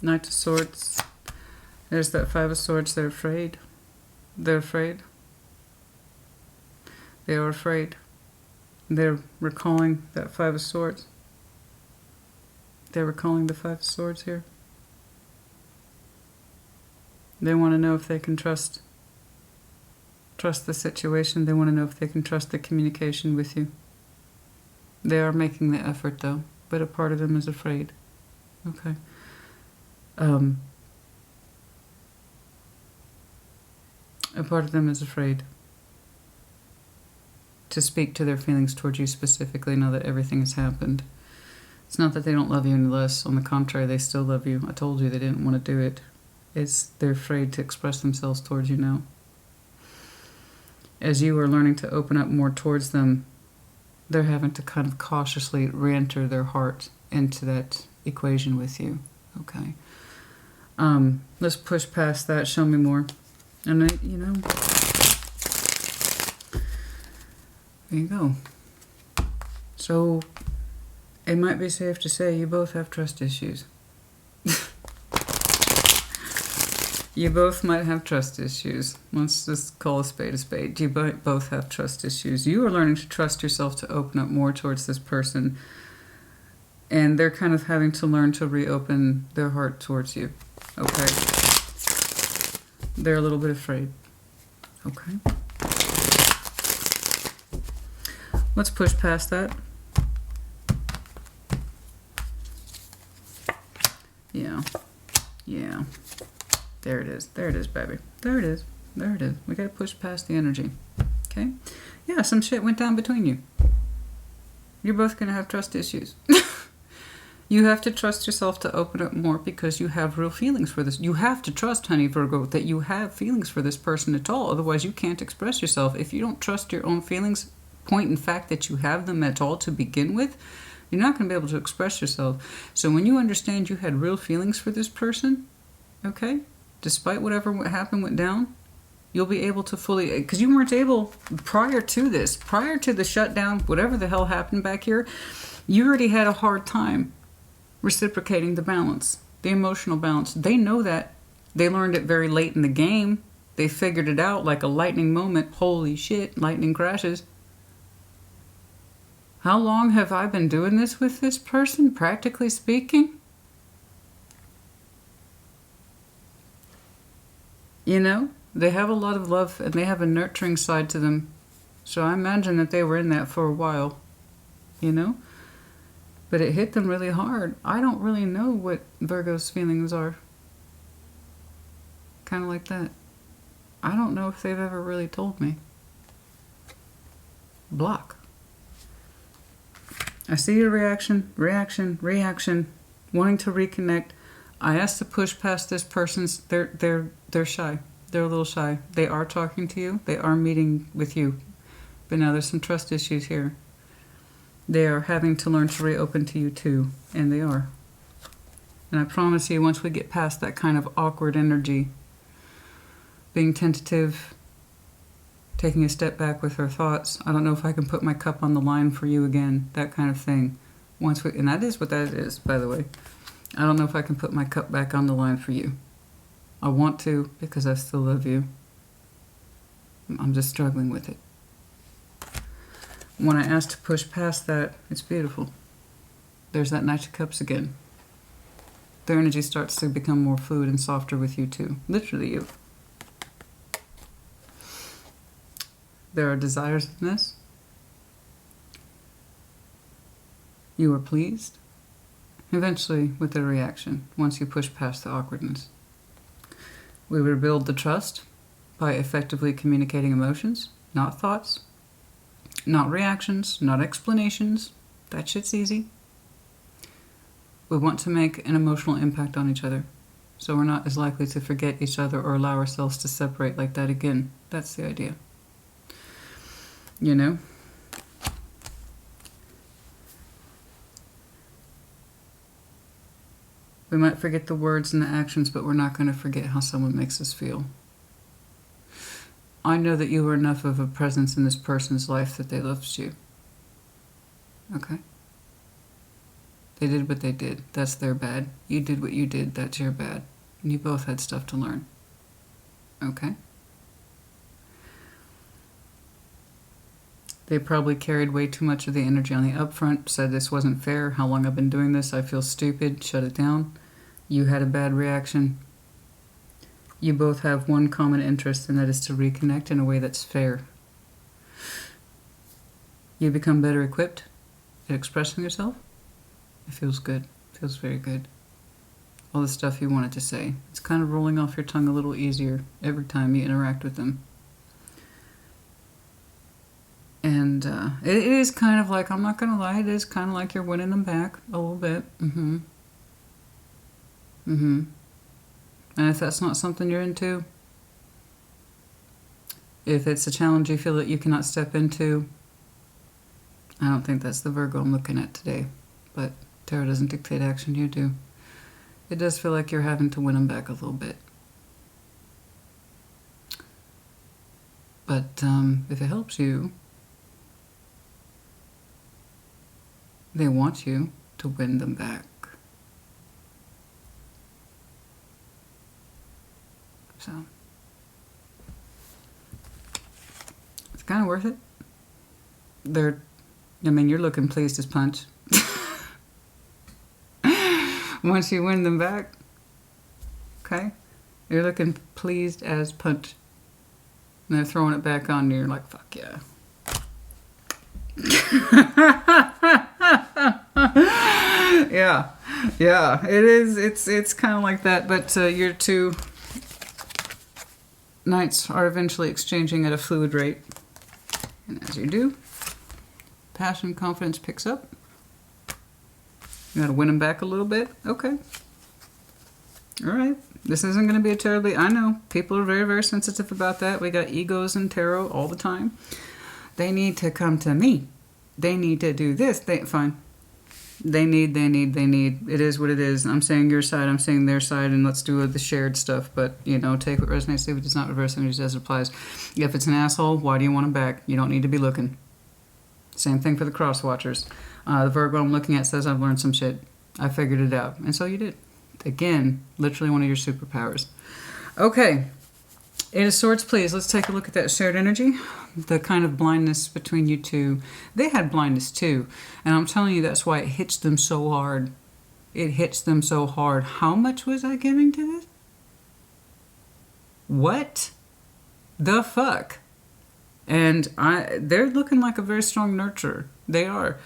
Knight of Swords. There's that Five of Swords. They're afraid. They're afraid. They are afraid. They're recalling that Five of Swords. They're recalling the Five of Swords here. They want to know if they can trust the situation. They want to know if they can trust the communication with you. They are making the effort, though, but a part of them is afraid. Okay. A part of them is afraid to speak to their feelings towards you specifically now that everything has happened. It's not that they don't love you any less. On the contrary, they still love you. I told you they didn't want to do it. It's they're afraid to express themselves towards you now. As you are learning to open up more towards them, they're having to kind of cautiously re-enter their heart into that equation with you. Okay. Let's push past that. Show me more. And there you go. So it might be safe to say you both have trust issues. You both might have trust issues. Let's just call a spade a spade. You both have trust issues. You are learning to trust yourself to open up more towards this person. And they're kind of having to learn to reopen their heart towards you. Okay? They're a little bit afraid. Okay? Let's push past that. Yeah. Yeah. There it is. There it is, baby. There it is. There it is. We got to push past the energy. Okay? Yeah, some shit went down between you. You're both going to have trust issues. You have to trust yourself to open up more because you have real feelings for this. You have to trust, honey, Virgo, that you have feelings for this person at all. Otherwise, you can't express yourself. If you don't trust your own feelings, point in fact that you have them at all to begin with, you're not going to be able to express yourself. So when you understand you had real feelings for this person, okay, despite whatever happened went down, you'll be able to fully, because you weren't able prior to this, prior to the shutdown, whatever the hell happened back here, you already had a hard time reciprocating the balance, the emotional balance. They know that. They learned it very late in the game. They figured it out like a lightning moment. Holy shit, lightning crashes. How long have I been doing this with this person, practically speaking? You know, they have a lot of love and they have a nurturing side to them. So I imagine that they were in that for a while, you know? But it hit them really hard. I don't really know what Virgo's feelings are. Kind of like that. I don't know if they've ever really told me. Block. I see your reaction, wanting to reconnect. I asked to push past this person's, they're shy. They're a little shy. They are talking to you. They are meeting with you. But now there's some trust issues here. They are having to learn to reopen to you too. And they are. And I promise you, once we get past that kind of awkward energy, being tentative, taking a step back with her thoughts, I don't know if I can put my cup on the line for you again, that kind of thing. And that is what that is, by the way. I don't know if I can put my cup back on the line for you. I want to because I still love you. I'm just struggling with it. When I asked to push past that, it's beautiful. There's that Knight of Cups again. Their energy starts to become more fluid and softer with you too. Literally you. There are desires in this. You are pleased. Eventually with the reaction, once you push past the awkwardness. We rebuild the trust by effectively communicating emotions, not thoughts, not reactions, not explanations. That shit's easy. We want to make an emotional impact on each other, so we're not as likely to forget each other or allow ourselves to separate like that again. That's the idea. You know? We might forget the words and the actions, but we're not going to forget how someone makes us feel. I know that you were enough of a presence in this person's life that they loved you. Okay? They did what they did. That's their bad. You did what you did. That's your bad. And you both had stuff to learn. Okay? They probably carried way too much of the energy on the upfront, said this wasn't fair, how long I've been doing this, I feel stupid, shut it down. You had a bad reaction. You both have one common interest, and that is to reconnect in a way that's fair. You become better equipped at expressing yourself. It feels good. It feels very good. All the stuff you wanted to say. It's kind of rolling off your tongue a little easier every time you interact with them. And it is kind of like, I'm not going to lie, it is kind of like you're winning them back a little bit. And if that's not something you're into, if it's a challenge you feel that you cannot step into, I don't think that's the Virgo I'm looking at today. But tarot doesn't dictate action, you do. It does feel like you're having to win them back a little bit. But if it helps you, they want you to win them back. So, it's kind of worth it. You're looking pleased as punch. Once you win them back, okay? You're looking pleased as punch. And they're throwing it back on you, you're like, fuck yeah. Yeah, it is. It's kind of like that. But your two knights are eventually exchanging at a fluid rate, and as you do, passion, confidence picks up. You got to win them back a little bit. Okay. All right. This isn't going to be a terribly. I know people are very, very sensitive about that. We got egos in tarot all the time. They need to come to me. They need to do this. Fine. They need. It is what it is. I'm saying your side, I'm saying their side, and let's do the shared stuff. But, take what resonates, leave what does not, reverse energy as it applies. If it's an asshole, why do you want him back? You don't need to be looking. Same thing for the cross watchers. The Virgo I'm looking at says I've learned some shit. I figured it out. And so you did. Again, literally one of your superpowers. Okay. Eight of Swords, please. Let's take a look at that shared energy. The kind of blindness between you two. They had blindness too. And I'm telling you, that's why it hits them so hard. It hits them so hard. How much was I giving to this? What the fuck? And they're looking like a very strong nurturer. They are.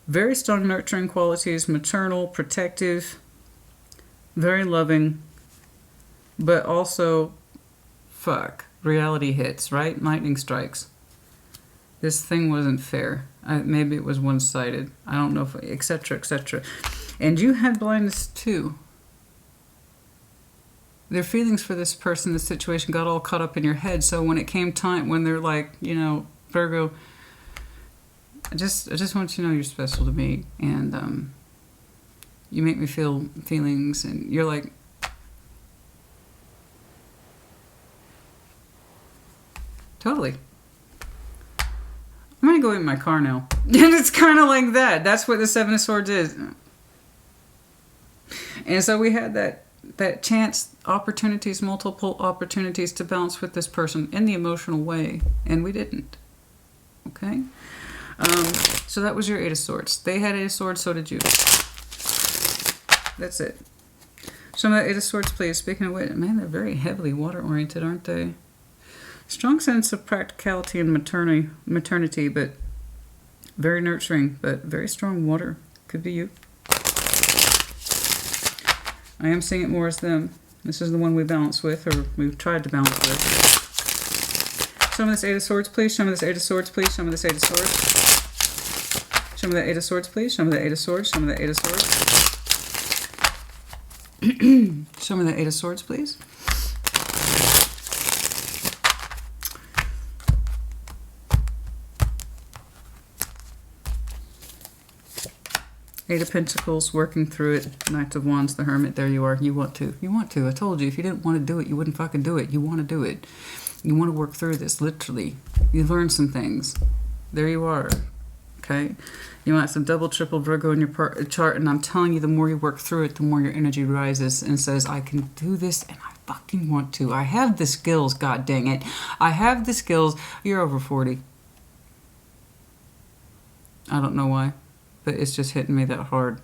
Very strong nurturing qualities. Maternal, protective, very loving, but also... fuck. Reality hits, right? Lightning strikes. This thing wasn't fair. Maybe it was one-sided. I don't know if... etc., etc. And you had blindness too. Their feelings for this person, this situation, got all caught up in your head. So when it came time, when they're like, Virgo, I just want you to know you're special to me. And you make me feel feelings. And you're like... Totally. I'm going to go in my car now. And it's kind of like that. That's what the Seven of Swords is. And so we had that chance, opportunities, multiple opportunities to bounce with this person in the emotional way. And we didn't. Okay? So that was your Eight of Swords. They had Eight of Swords, so did you. That's it. Show me that Eight of Swords, please. Speaking of which, man, they're very heavily water-oriented, aren't they? Strong sense of practicality and maternity, but very nurturing, but very strong water. Could be you. I am seeing it more as them. This is the one we balance with, or we've tried to balance with. Show me this Eight of Swords, please. Show me this Eight of Swords, please. Show me this Eight of Swords. Show me that Eight of Swords, please. Show me the Eight of Swords. Show me the Eight of Swords. Show me the Eight of Swords, please. Eight of Pentacles, working through it. Knight of Wands, the Hermit. There you are. You want to. You want to. I told you. If you didn't want to do it, you wouldn't fucking do it. You want to do it. You want to work through this, literally. You learn some things. There you are. Okay? You want some double, triple Virgo in your chart, and I'm telling you, the more you work through it, the more your energy rises and says, I can do this, and I fucking want to. I have the skills, god dang it. I have the skills. You're over 40. I don't know why. But it's just hitting me that hard.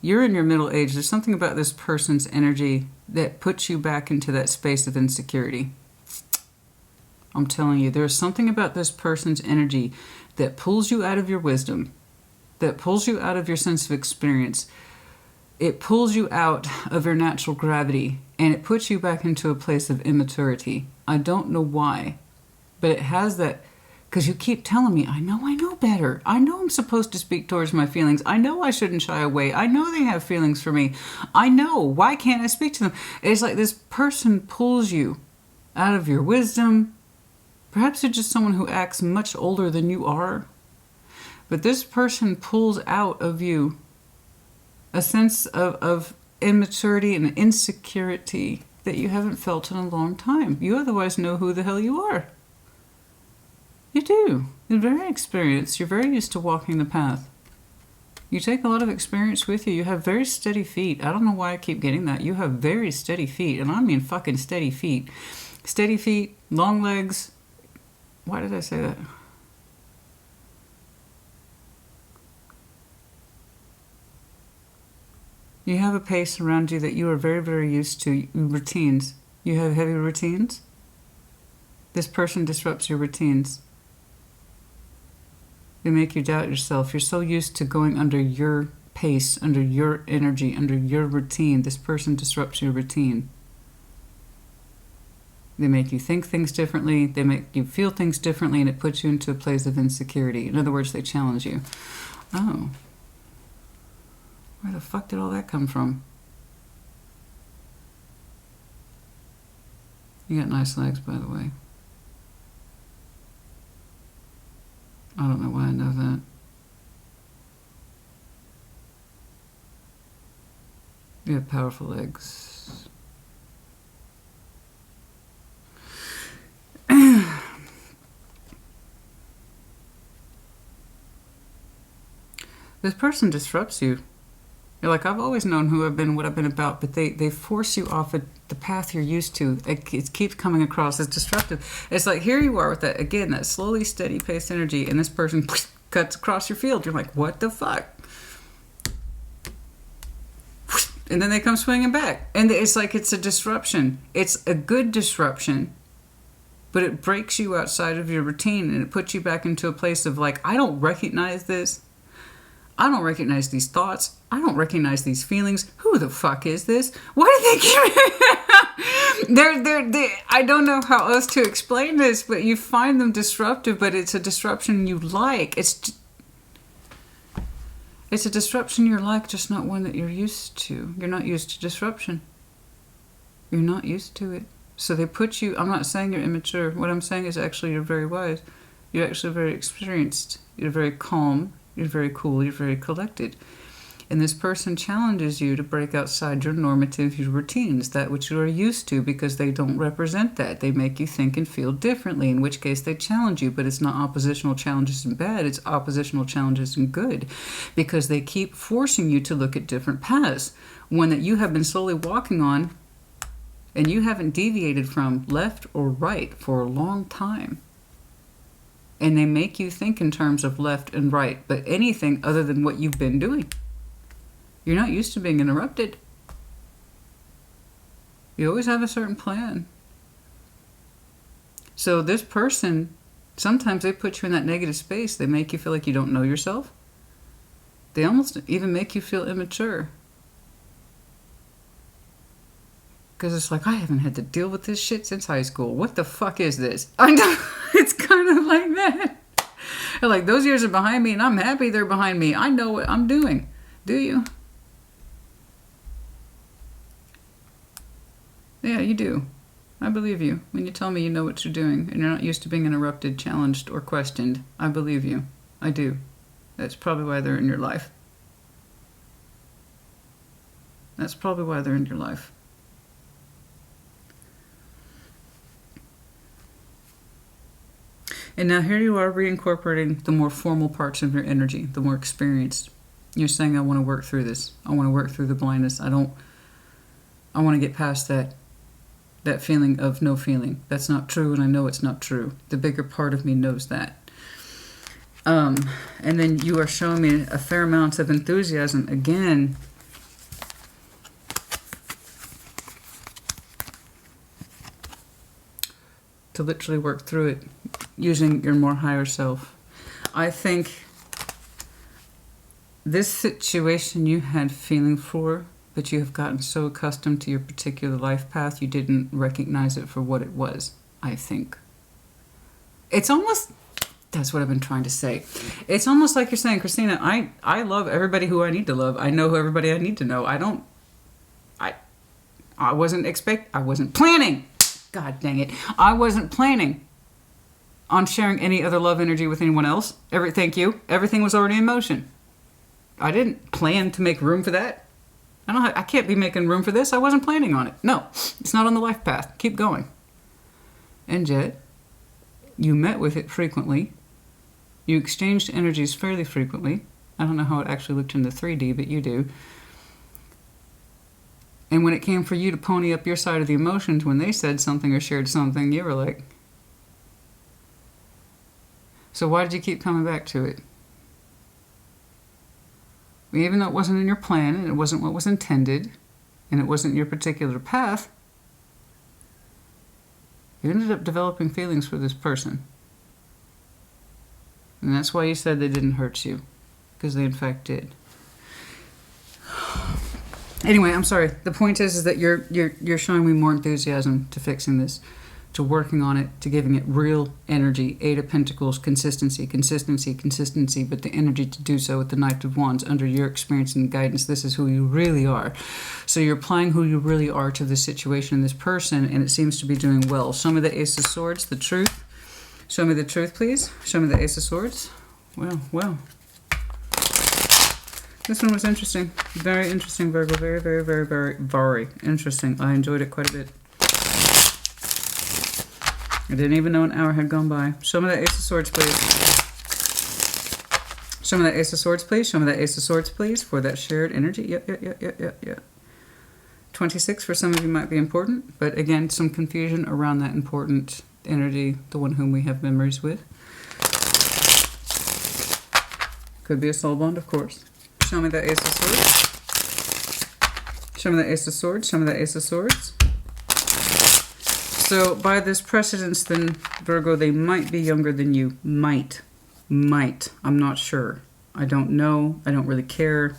You're in your middle age. There's something about this person's energy that puts you back into that space of insecurity. I'm telling you, there's something about this person's energy that pulls you out of your wisdom, that pulls you out of your sense of experience, it pulls you out of your natural gravity and it puts you back into a place of immaturity. I don't know why, but it has that, because you keep telling me, I know better. I know I'm supposed to speak towards my feelings. I know I shouldn't shy away. I know they have feelings for me. I know. Why can't I speak to them? It's like this person pulls you out of your wisdom. Perhaps you're just someone who acts much older than you are. But this person pulls out of you a sense of immaturity and insecurity that you haven't felt in a long time. You otherwise know who the hell you are. You do. You're very experienced. You're very used to walking the path. You take a lot of experience with you. You have very steady feet. I don't know why I keep getting that. You have very steady feet, and I mean fucking steady feet. Steady feet, long legs. Why did I say that? You have a pace around you that you are very, very used to. Routines. You have heavy routines. This person disrupts your routines. They make you doubt yourself. You're so used to going under your pace, under your energy, under your routine. This person disrupts your routine. They make you think things differently. They make you feel things differently, and it puts you into a place of insecurity. In other words, they challenge you. Oh. Where the fuck did all that come from? You got nice legs, by the way. I don't know why I know that. You have powerful legs. This person disrupts you. You're like, I've always known who I've been, what I've been about, but they force you off the path you're used to. It keeps coming across as disruptive. It's like, here you are with that, again, that slowly, steady paced energy, and this person cuts across your field. You're like, what the fuck? And then they come swinging back. And it's like, it's a disruption. It's a good disruption, but it breaks you outside of your routine, and it puts you back into a place of like, I don't recognize this. I don't recognize these thoughts. I don't recognize these feelings. Who the fuck is this? Why do they keep... I don't know how else to explain this, but you find them disruptive, but it's a disruption you like. It's a disruption you like, just not one that you're used to. You're not used to disruption. You're not used to it. So they put you... I'm not saying you're immature. What I'm saying is actually you're very wise. You're actually very experienced. You're very calm. You're very cool, you're very collected. And this person challenges you to break outside your normative, your routines, that which you are used to, because they don't represent that. They make you think and feel differently, in which case they challenge you. But it's not oppositional challenges in bad, it's oppositional challenges in good. Because they keep forcing you to look at different paths. One that you have been slowly walking on, and you haven't deviated from left or right for a long time. And they make you think in terms of left and right, but anything other than what you've been doing. You're not used to being interrupted. You always have a certain plan. So this person, sometimes they put you in that negative space. They make you feel like you don't know yourself. They almost even make you feel immature. Because it's like, I haven't had to deal with this shit since high school. What the fuck is this? I know. It's kind of like that. Like, those years are behind me, and I'm happy they're behind me. I know what I'm doing. Do you? Yeah, you do. I believe you. When you tell me you know what you're doing, and you're not used to being interrupted, challenged, or questioned, I believe you. I do. That's probably why they're in your life. That's probably why they're in your life. And now here you are reincorporating the more formal parts of your energy, the more experienced. You're saying, I want to work through this. I want to work through the blindness. I want to get past that feeling of no feeling. That's not true, and I know it's not true. The bigger part of me knows that. And then you are showing me a fair amount of enthusiasm again. To literally work through it using your more higher self. I think This situation you had feeling for, but you have gotten so accustomed to your particular life path, you didn't recognize it for what it was, I think. It's almost, that's what I've been trying to say. It's almost like you're saying, Christina, I love everybody who I need to love. I know who everybody I need to know. I wasn't planning. God dang it. I wasn't planning on sharing any other love energy with anyone else. Thank you. Everything was already in motion. I didn't plan to make room for that. I can't be making room for this. I wasn't planning on it. No, it's not on the life path. Keep going. And yet, you met with it frequently. You exchanged energies fairly frequently. I don't know how it actually looked in the 3D, but you do. And when it came for you to pony up your side of the emotions, when they said something or shared something, you were like... So why did you keep coming back to it? Even though it wasn't in your plan, and it wasn't what was intended, and it wasn't your particular path, you ended up developing feelings for this person. And that's why you said they didn't hurt you, because they in fact did. Anyway, I'm sorry. The point is that you're showing me more enthusiasm to fixing this, to working on it, to giving it real energy. 8 of Pentacles, consistency, but the energy to do so with the Knight of Wands under your experience and guidance. This is who you really are. So you're applying who you really are to this situation, this person, and it seems to be doing well. Show me the Ace of Swords, the truth. Show me the truth, please. Show me the Ace of Swords. Well. This one was interesting. Very interesting, Virgo. Very interesting. I enjoyed it quite a bit. I didn't even know an hour had gone by. Show me that Ace of Swords, please. Show me that Ace of Swords, please. Show me that Ace of Swords, please, for that shared energy. Yeah. 26 for some of you might be important, but again, some confusion around that important energy, the one whom we have memories with. Could be a soul bond, of course. Show me that Ace of Swords. Show me that Ace of Swords. Show me that Ace of Swords. So by this precedence, then, Virgo, they might be younger than you. Might. I'm not sure. I don't know. I don't really care.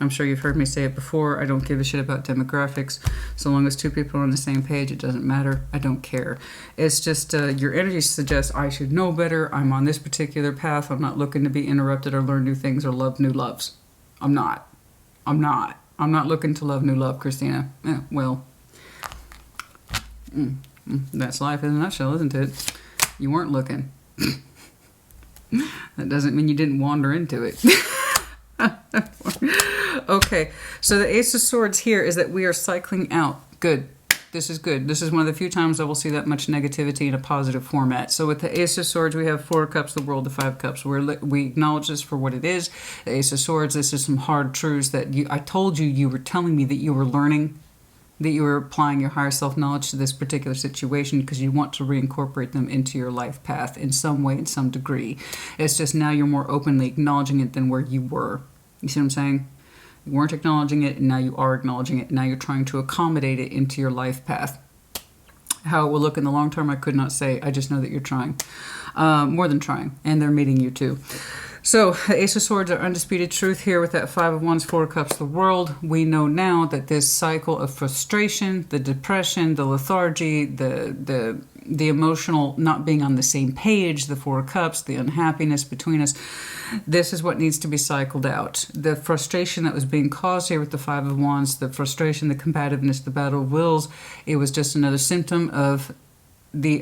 I'm sure you've heard me say it before. I don't give a shit about demographics. So long as 2 people are on the same page, it doesn't matter. I don't care. It's just your energy suggests I should know better. I'm on this particular path. I'm not looking to be interrupted or learn new things or love new loves. I'm not looking to love new love, Christina. That's life in a nutshell, isn't it? You weren't looking. That doesn't mean you didn't wander into it. Okay, so the Ace of Swords here is that we are cycling out. Good. This is good. This is one of the few times I will see that much negativity in a positive format. So with the Ace of Swords, we have 4 cups, the world, the 5 cups. We acknowledge this for what it is. The Ace of Swords, this is some hard truths that I told you were telling me that you were learning, that you were applying your higher self-knowledge to this particular situation because you want to reincorporate them into your life path in some way, in some degree. It's just now you're more openly acknowledging it than where you were. You see what I'm saying? You weren't acknowledging it, and now you are acknowledging it. Now you're trying to accommodate it into your life path. How it will look in the long term, I could not say. I just know that you're trying. More than trying. And they're meeting you too. So, the Ace of Swords are undisputed truth here with that 5 of Wands, 4 cups, the world. We know now that this cycle of frustration, the depression, the lethargy, the emotional not being on the same page, the 4 cups, the unhappiness between us, this is what needs to be cycled out. The frustration that was being caused here with the 5 of Wands, the frustration, the combativeness, the battle of wills, it was just another symptom of the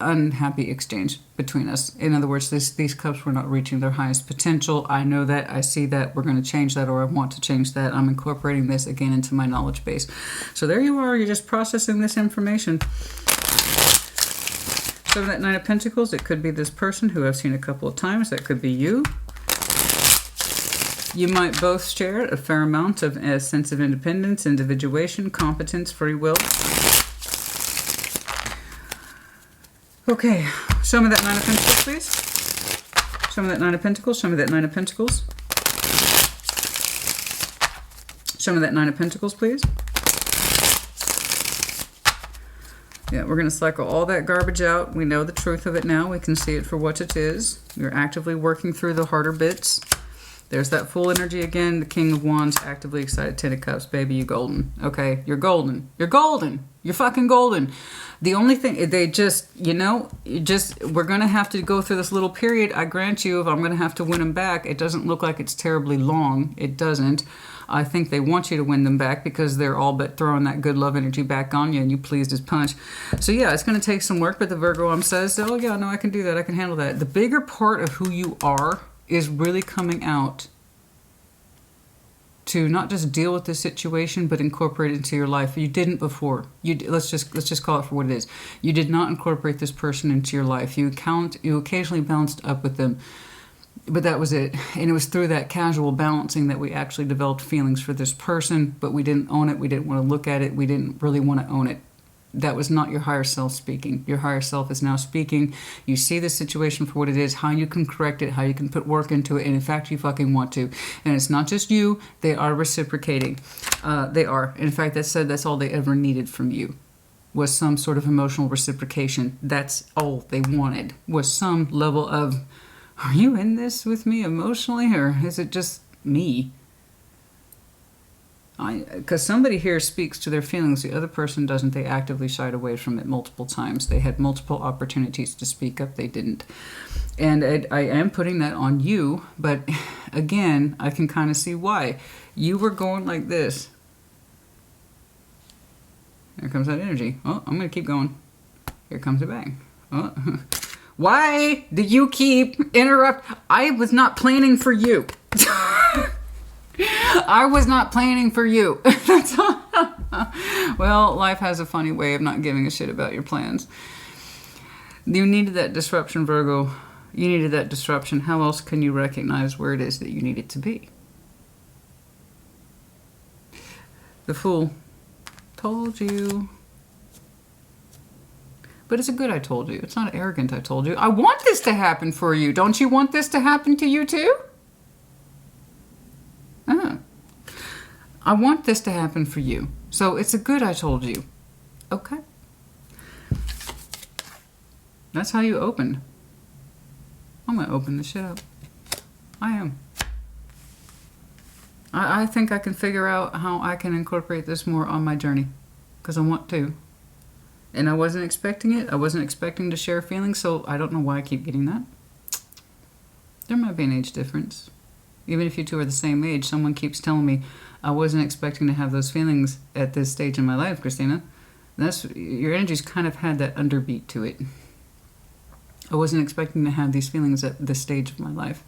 unhappy exchange between us. In other words, these cups were not reaching their highest potential. I know that. I see that. We're going to change that, or I want to change that. I'm incorporating this again into my knowledge base. So there you are. You're just processing this information. So that 9 of Pentacles, it could be this person who I've seen a couple of times. That could be you. You might both share a fair amount of a sense of independence, individuation, competence, free will. Okay, show me that 9 of Pentacles, please. Show me that 9 of Pentacles. Show me that 9 of Pentacles. Show me that 9 of Pentacles, please. Yeah, we're going to cycle all that garbage out. We know the truth of it now. We can see it for what it is. You're actively working through the harder bits. There's that Fool energy again. The King of Wands, actively excited, Ten of Cups. Baby, you golden. Okay, you're golden. You're golden. You're fucking golden. The only thing, they just, you know, we're going to have to go through this little period. I grant you, if I'm going to have to win them back, it doesn't look like it's terribly long. It doesn't. I think they want you to win them back because they're all but throwing that good love energy back on you and you pleased as punch. So yeah, it's going to take some work, but the Virgo says, oh yeah, no, I can do that. I can handle that. The bigger part of who you are is really coming out to not just deal with the situation, but incorporate it into your life. You didn't before. Let's just call it for what it is. You did not incorporate this person into your life. You occasionally bounced up with them, but that was it. And it was through that casual balancing that we actually developed feelings for this person, but we didn't own it. We didn't want to look at it. We didn't really want to own it. That was not your higher self speaking. Your higher self is now speaking. You see the situation for what it is, how you can correct it, how you can put work into it, and in fact, you fucking want to. And it's not just you. They are reciprocating. They are. In fact, that's all they ever needed from you, was some sort of emotional reciprocation. That's all they wanted, was some level of, are you in this with me emotionally, or is it just me? Because somebody here speaks to their feelings, the other person doesn't. They actively shied away from it multiple times. They had multiple opportunities to speak up. They didn't. And I am putting that on you, but again, I can kind of see why. You were going like this. Here comes that energy. Oh, I'm going to keep going. Here comes it back. Oh. Why do you keep interrupt? I was not planning for you. I was not planning for you. That's all. Well, life has a funny way of not giving a shit about your plans. You needed that disruption, Virgo. You needed that disruption. How else can you recognize where it is that you need it to be? The Fool. Told you. But it's a good I told you. It's not arrogant I told you. I want this to happen for you. Don't you want this to happen to you too? I want this to happen for you. So it's a good I told you. Okay. That's how you open. I'm going to open this shit up. I am. I think I can figure out how I can incorporate this more on my journey. Because I want to. And I wasn't expecting it. I wasn't expecting to share feelings, so I don't know why I keep getting that. There might be an age difference. Even if you two are the same age, someone keeps telling me, I wasn't expecting to have those feelings at this stage in my life, Christina. Your energy's kind of had that underbeat to it. I wasn't expecting to have these feelings at this stage of my life.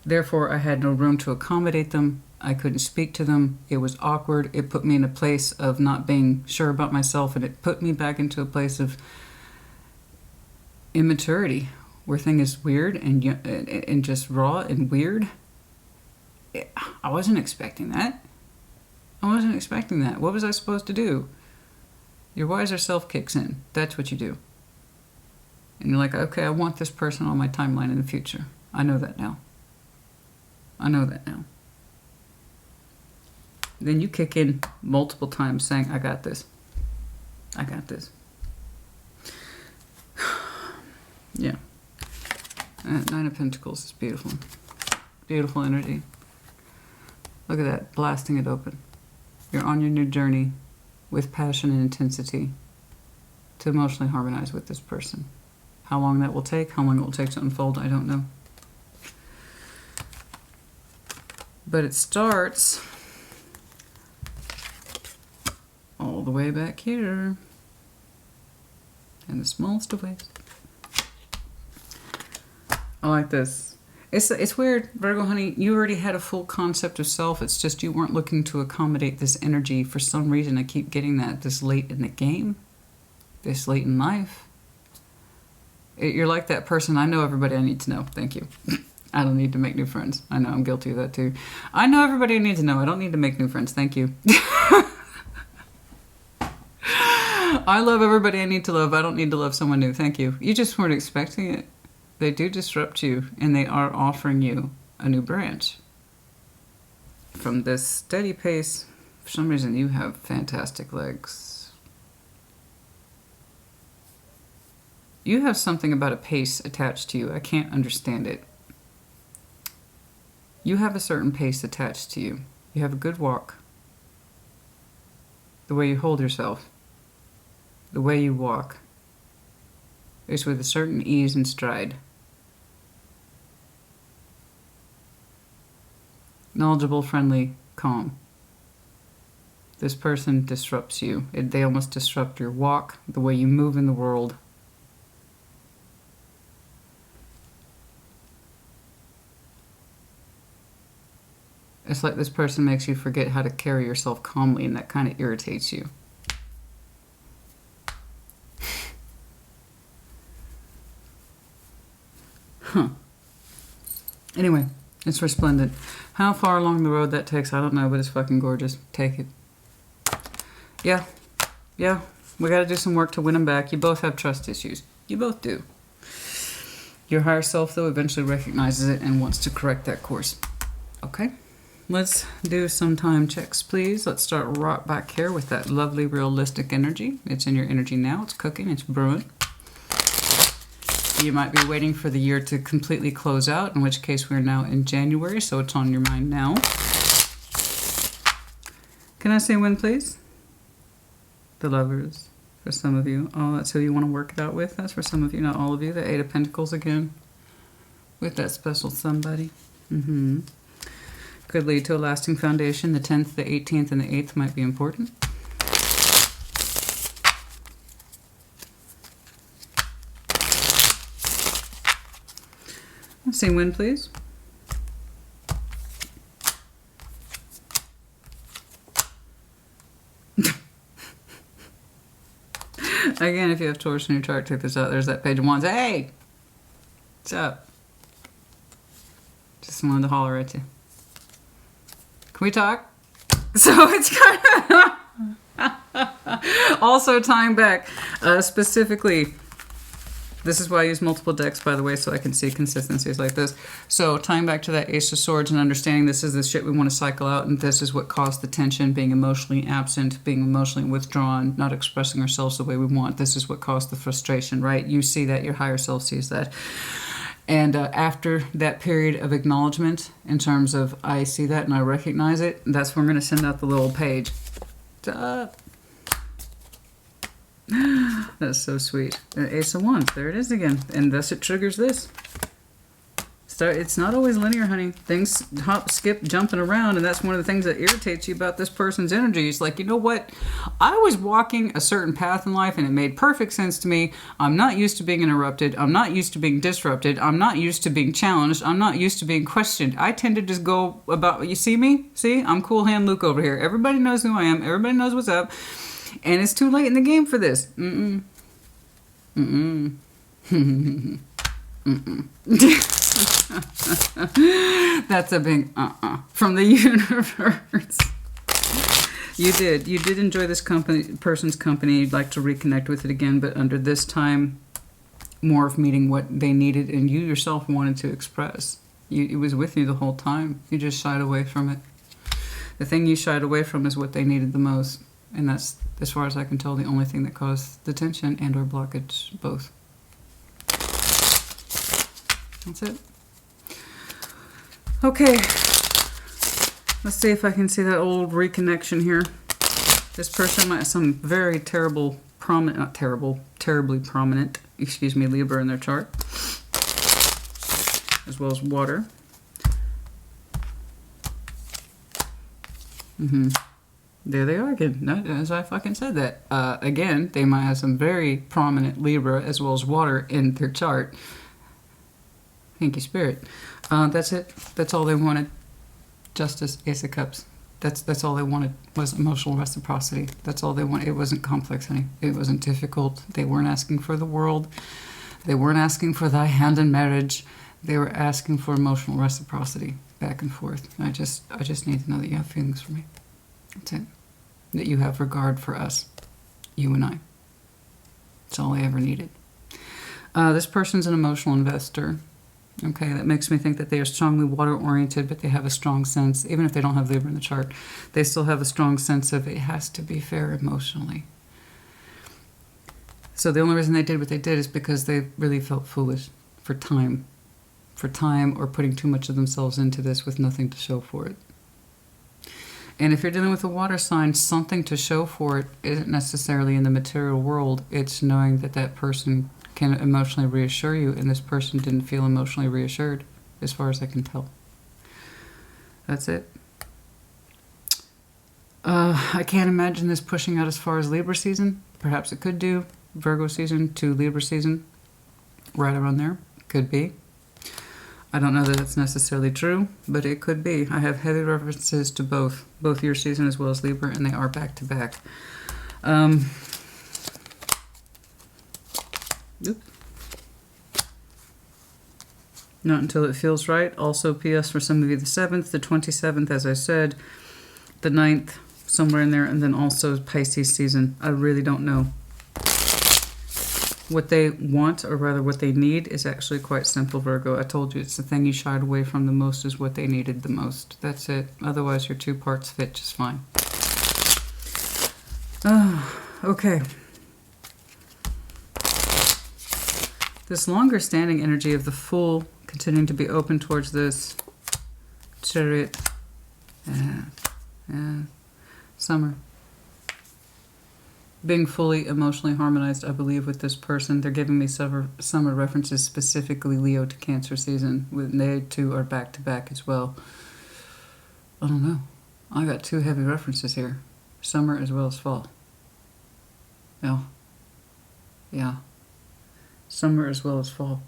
Therefore, I had no room to accommodate them. I couldn't speak to them. It was awkward. It put me in a place of not being sure about myself, and it put me back into a place of immaturity, where things is weird and just raw and weird. I wasn't expecting that. I wasn't expecting that. What was I supposed to do? Your wiser self kicks in. That's what you do. And you're like, okay, I want this person on my timeline in the future. I know that now. I know that now. Then you kick in multiple times saying, I got this. I got this. Yeah. Nine of Pentacles is beautiful. Beautiful energy. Look at that, blasting it open. You're on your new journey with passion and intensity to emotionally harmonize with this person. How long that will take, how long it will take to unfold, I don't know. But it starts all the way back here in the smallest of ways. I like this. It's weird, Virgo, honey. You already had a full concept of self. It's just you weren't looking to accommodate this energy. For some reason, I keep getting that this late in the game, this late in life. You're like that person. I know everybody I need to know. Thank you. I don't need to make new friends. I know I'm guilty of that too. I know everybody I need to know. I don't need to make new friends. Thank you. I love everybody I need to love. I don't need to love someone new. Thank you. You just weren't expecting it. They do disrupt you, and they are offering you a new branch. From this steady pace, for some reason you have fantastic legs. You have something about a pace attached to you. I can't understand it. You have a certain pace attached to you. You have a good walk. The way you hold yourself, the way you walk, is with a certain ease and stride. Knowledgeable, friendly, calm. This person disrupts you. They almost disrupt your walk, the way you move in the world. It's like this person makes you forget how to carry yourself calmly, and that kind of irritates you. Huh. Anyway, it's resplendent. How far along the road that takes, I don't know, but it's fucking gorgeous. Take it. Yeah. Yeah. We got to do some work to win them back. You both have trust issues. You both do. Your higher self, though, eventually recognizes it and wants to correct that course. Okay? Let's do some time checks, please. Let's start right back here with that lovely, realistic energy. It's in your energy now. It's cooking. It's brewing. You might be waiting for the year to completely close out, in which case we're now in January, so it's on your mind now. Can I say when, please? The Lovers, for some of you. Oh, that's who you want to work it out with? That's for some of you, not all of you. The Eight of Pentacles again. With that special somebody. Could lead to a lasting foundation. The 10th, the 18th, and the 8th might be important. Say when, please. Again, if you have Taurus in your chart, check this out. There's that Page of Wands. Hey! What's up? Just wanted to holler at you. Can we talk? So it's kind of... Also tying back, specifically... This is why I use multiple decks, by the way, so I can see consistencies like this. So tying back to that Ace of Swords and understanding this is the shit we want to cycle out, and this is what caused the tension, being emotionally absent, being emotionally withdrawn, not expressing ourselves the way we want. This is what caused the frustration, right? You see that, your higher self sees that. And after that period of acknowledgement, in terms of I see that and I recognize it, that's when we're going to send out the little page. That's so sweet. Ace of Wands, there it is again. And thus it triggers this. It's not always linear, honey. Things hop, skip, jumping around, and that's one of the things that irritates you about this person's energy. It's like, you know what? I was walking a certain path in life, and it made perfect sense to me. I'm not used to being interrupted. I'm not used to being disrupted. I'm not used to being challenged. I'm not used to being questioned. I tend to just go about, you see me? See? I'm Cool Hand Luke over here. Everybody knows who I am. Everybody knows what's up. And it's too late in the game for this. That's a big from the universe. You did enjoy this person's company. You'd like to reconnect with it again, but under this time, more of meeting what they needed and you yourself wanted to express. It was with you the whole time. You just shied away from it. The thing you shied away from is what they needed the most. And that's, as far as I can tell, the only thing that caused the tension and or blockage, both. That's it. Okay. Let's see if I can see that old reconnection here. This person might have some very terrible, terribly prominent, Libra in their chart. As well as water. There they are again. As I fucking said that. Again, they might have some very prominent Libra as well as water in their chart. Thank you, Spirit. That's it. That's all they wanted. Justice, Ace of Cups. That's all they wanted was emotional reciprocity. That's all they wanted. It wasn't complex, honey. It wasn't difficult. They weren't asking for the world. They weren't asking for thy hand in marriage. They were asking for emotional reciprocity, back and forth. I just need to know that you have feelings for me. That's it. That you have regard for us, you and I. That's all I ever needed. This person's an emotional investor. Okay, that makes me think that they are strongly water-oriented, but they have a strong sense, even if they don't have Libra in the chart, they still have a strong sense of it has to be fair emotionally. So the only reason they did what they did is because they really felt foolish for time. for time or putting too much of themselves into this with nothing to show for it. And if you're dealing with a water sign, something to show for it isn't necessarily in the material world. It's knowing that that person can emotionally reassure you, and this person didn't feel emotionally reassured, as far as I can tell. That's it. I can't imagine this pushing out as far as Libra season. Perhaps it could do. Virgo season to Libra season. Right around there. Could be. I don't know that that's necessarily true, but it could be. I have heavy references to both your season as well as Libra, and they are back to back. Not until it feels right. Also, P.S. for some of you, the 7th, the 27th, as I said, the 9th, somewhere in there, and then also Pisces season. I really don't know. What they want, or rather what they need, is actually quite simple, Virgo. I told you it's the thing you shied away from the most is what they needed the most. That's it. Otherwise, your 2 parts fit just fine. Okay. This longer standing energy of the Fool continuing to be open towards this Chariot. Summer. Being fully emotionally harmonized, I believe, with this person. They're giving me summer references, specifically Leo to Cancer season. They two are back to back as well. I don't know. I got 2 heavy references here. Summer as well as fall. Yeah. Summer as well as fall.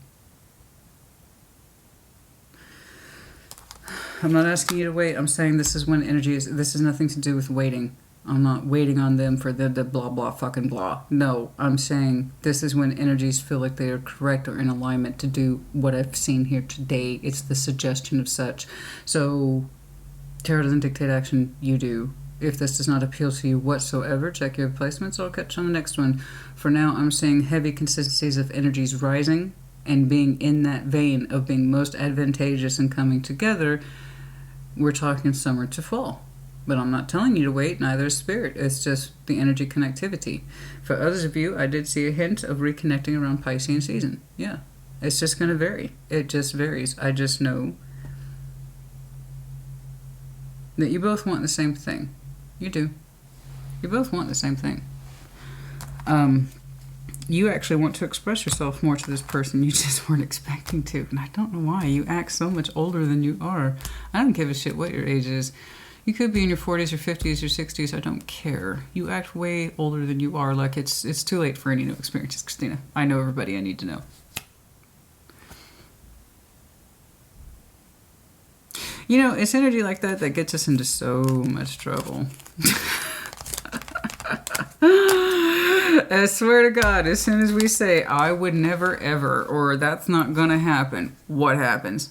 I'm not asking you to wait. I'm saying this is when energy is. This has nothing to do with waiting. I'm not waiting on them for the blah, blah, fucking blah. No, I'm saying this is when energies feel like they are correct or in alignment to do what I've seen here today. It's the suggestion of such. So, tarot doesn't dictate action. You do. If this does not appeal to you whatsoever, check your placements. I'll catch you on the next one. For now, I'm seeing heavy consistencies of energies rising and being in that vein of being most advantageous and coming together. We're talking summer to fall. But I'm not telling you to wait, neither is Spirit. It's just the energy connectivity. For others of you, I did see a hint of reconnecting around Piscean season. Yeah, it's just going to vary. It just varies. I just know that you both want the same thing. You do. You both want the same thing. You actually want to express yourself more to this person. You just weren't expecting to. And I don't know why. You act so much older than you are. I don't give a shit what your age is. You could be in your 40s, your 50s, your 60s. I don't care. You act way older than you are. Like it's too late for any new experiences, Christina. I know everybody I need to know. You know, it's energy like that that gets us into so much trouble. I swear to God, as soon as we say, I would never ever, or that's not going to happen, what happens?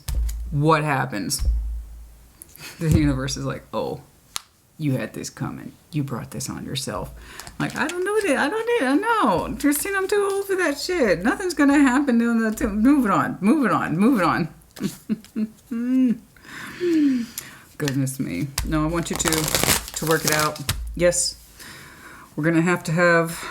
What happens? The universe is like, oh, you had this coming. You brought this on yourself. Like, I don't know that. I know. Christine, I'm too old for that shit. Nothing's going to happen. Move it on. Goodness me. No, I want you to work it out. Yes, we're going to have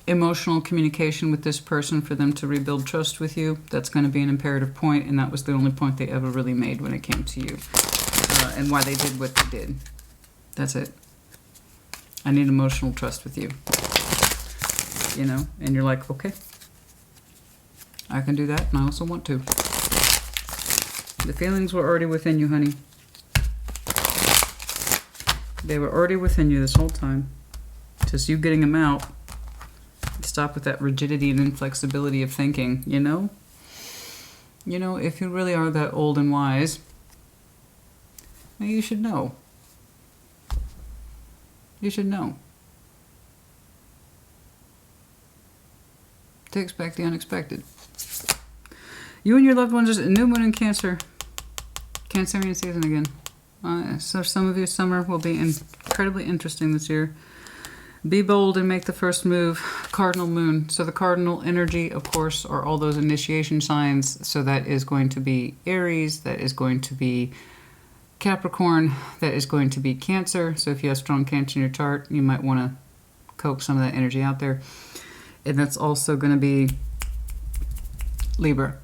emotional communication with this person for them to rebuild trust with you. That's going to be an imperative point, and that was the only point they ever really made when it came to you. And why they did what they did. That's it. I need emotional trust with you. You know? And you're like, okay. I can do that, and I also want to. The feelings were already within you, honey. They were already within you this whole time. Just you getting them out. Stop with that rigidity and inflexibility of thinking, you know? You know, if you really are that old and wise, you should know. You should know. To expect the unexpected. You and your loved ones, a new moon in Cancer. Cancerian season again. So some of you, summer will be incredibly interesting this year. Be bold and make the first move. Cardinal moon. So the cardinal energy, of course, are all those initiation signs. So that is going to be Aries. That is going to be Capricorn. That is going to be Cancer. So if you have strong Cancer in your chart, you might want to coax some of that energy out there. And that's also going to be Libra.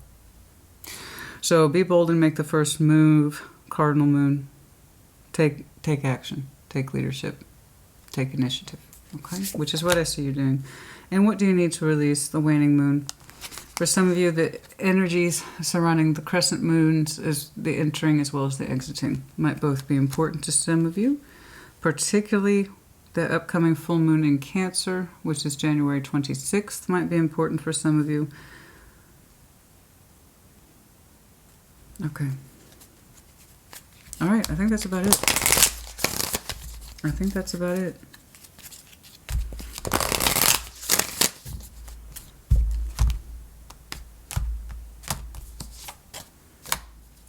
So be bold and make the first move, cardinal moon. Take action. Take leadership. Take initiative. Okay? Which is what I see you doing. And what do you need to release? The waning moon. For some of you, the energies surrounding the crescent moons, is the entering as well as the exiting, might both be important to some of you, particularly the upcoming full moon in Cancer, which is January 26th, might be important for some of you. Okay. All right, I think that's about it. I think that's about it.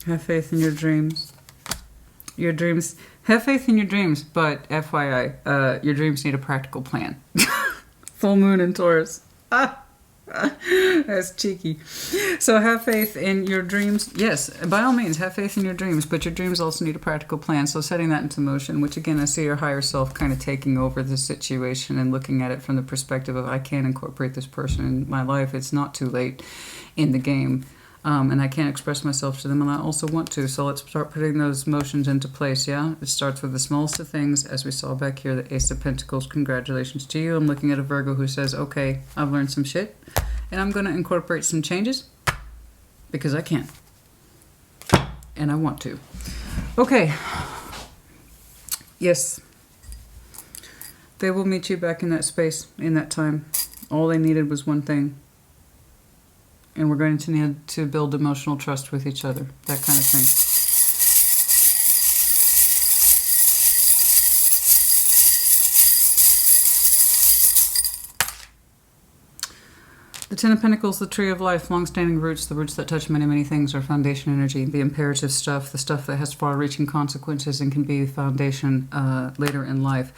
Have faith in your dreams. Your dreams. Have faith in your dreams, but FYI, your dreams need a practical plan. Full moon in Taurus. That's cheeky. So have faith in your dreams. Yes, by all means, have faith in your dreams, but your dreams also need a practical plan. So setting that into motion, which again, I see your higher self kind of taking over the situation and looking at it from the perspective of, I can incorporate this person in my life. It's not too late in the game. And I can't express myself to them, and I also want to. So let's start putting those motions into place, yeah? It starts with the smallest of things, as we saw back here, the Ace of Pentacles. Congratulations to you. I'm looking at a Virgo who says, okay, I've learned some shit, and I'm going to incorporate some changes because I can. And I want to. Okay. Yes. They will meet you back in that space, in that time. All they needed was one thing. And we're going to need to build emotional trust with each other. That kind of thing. The Ten of Pentacles, the Tree of Life, long-standing roots, the roots that touch many, many things are foundation energy. The imperative stuff, the stuff that has far-reaching consequences and can be foundation later in life.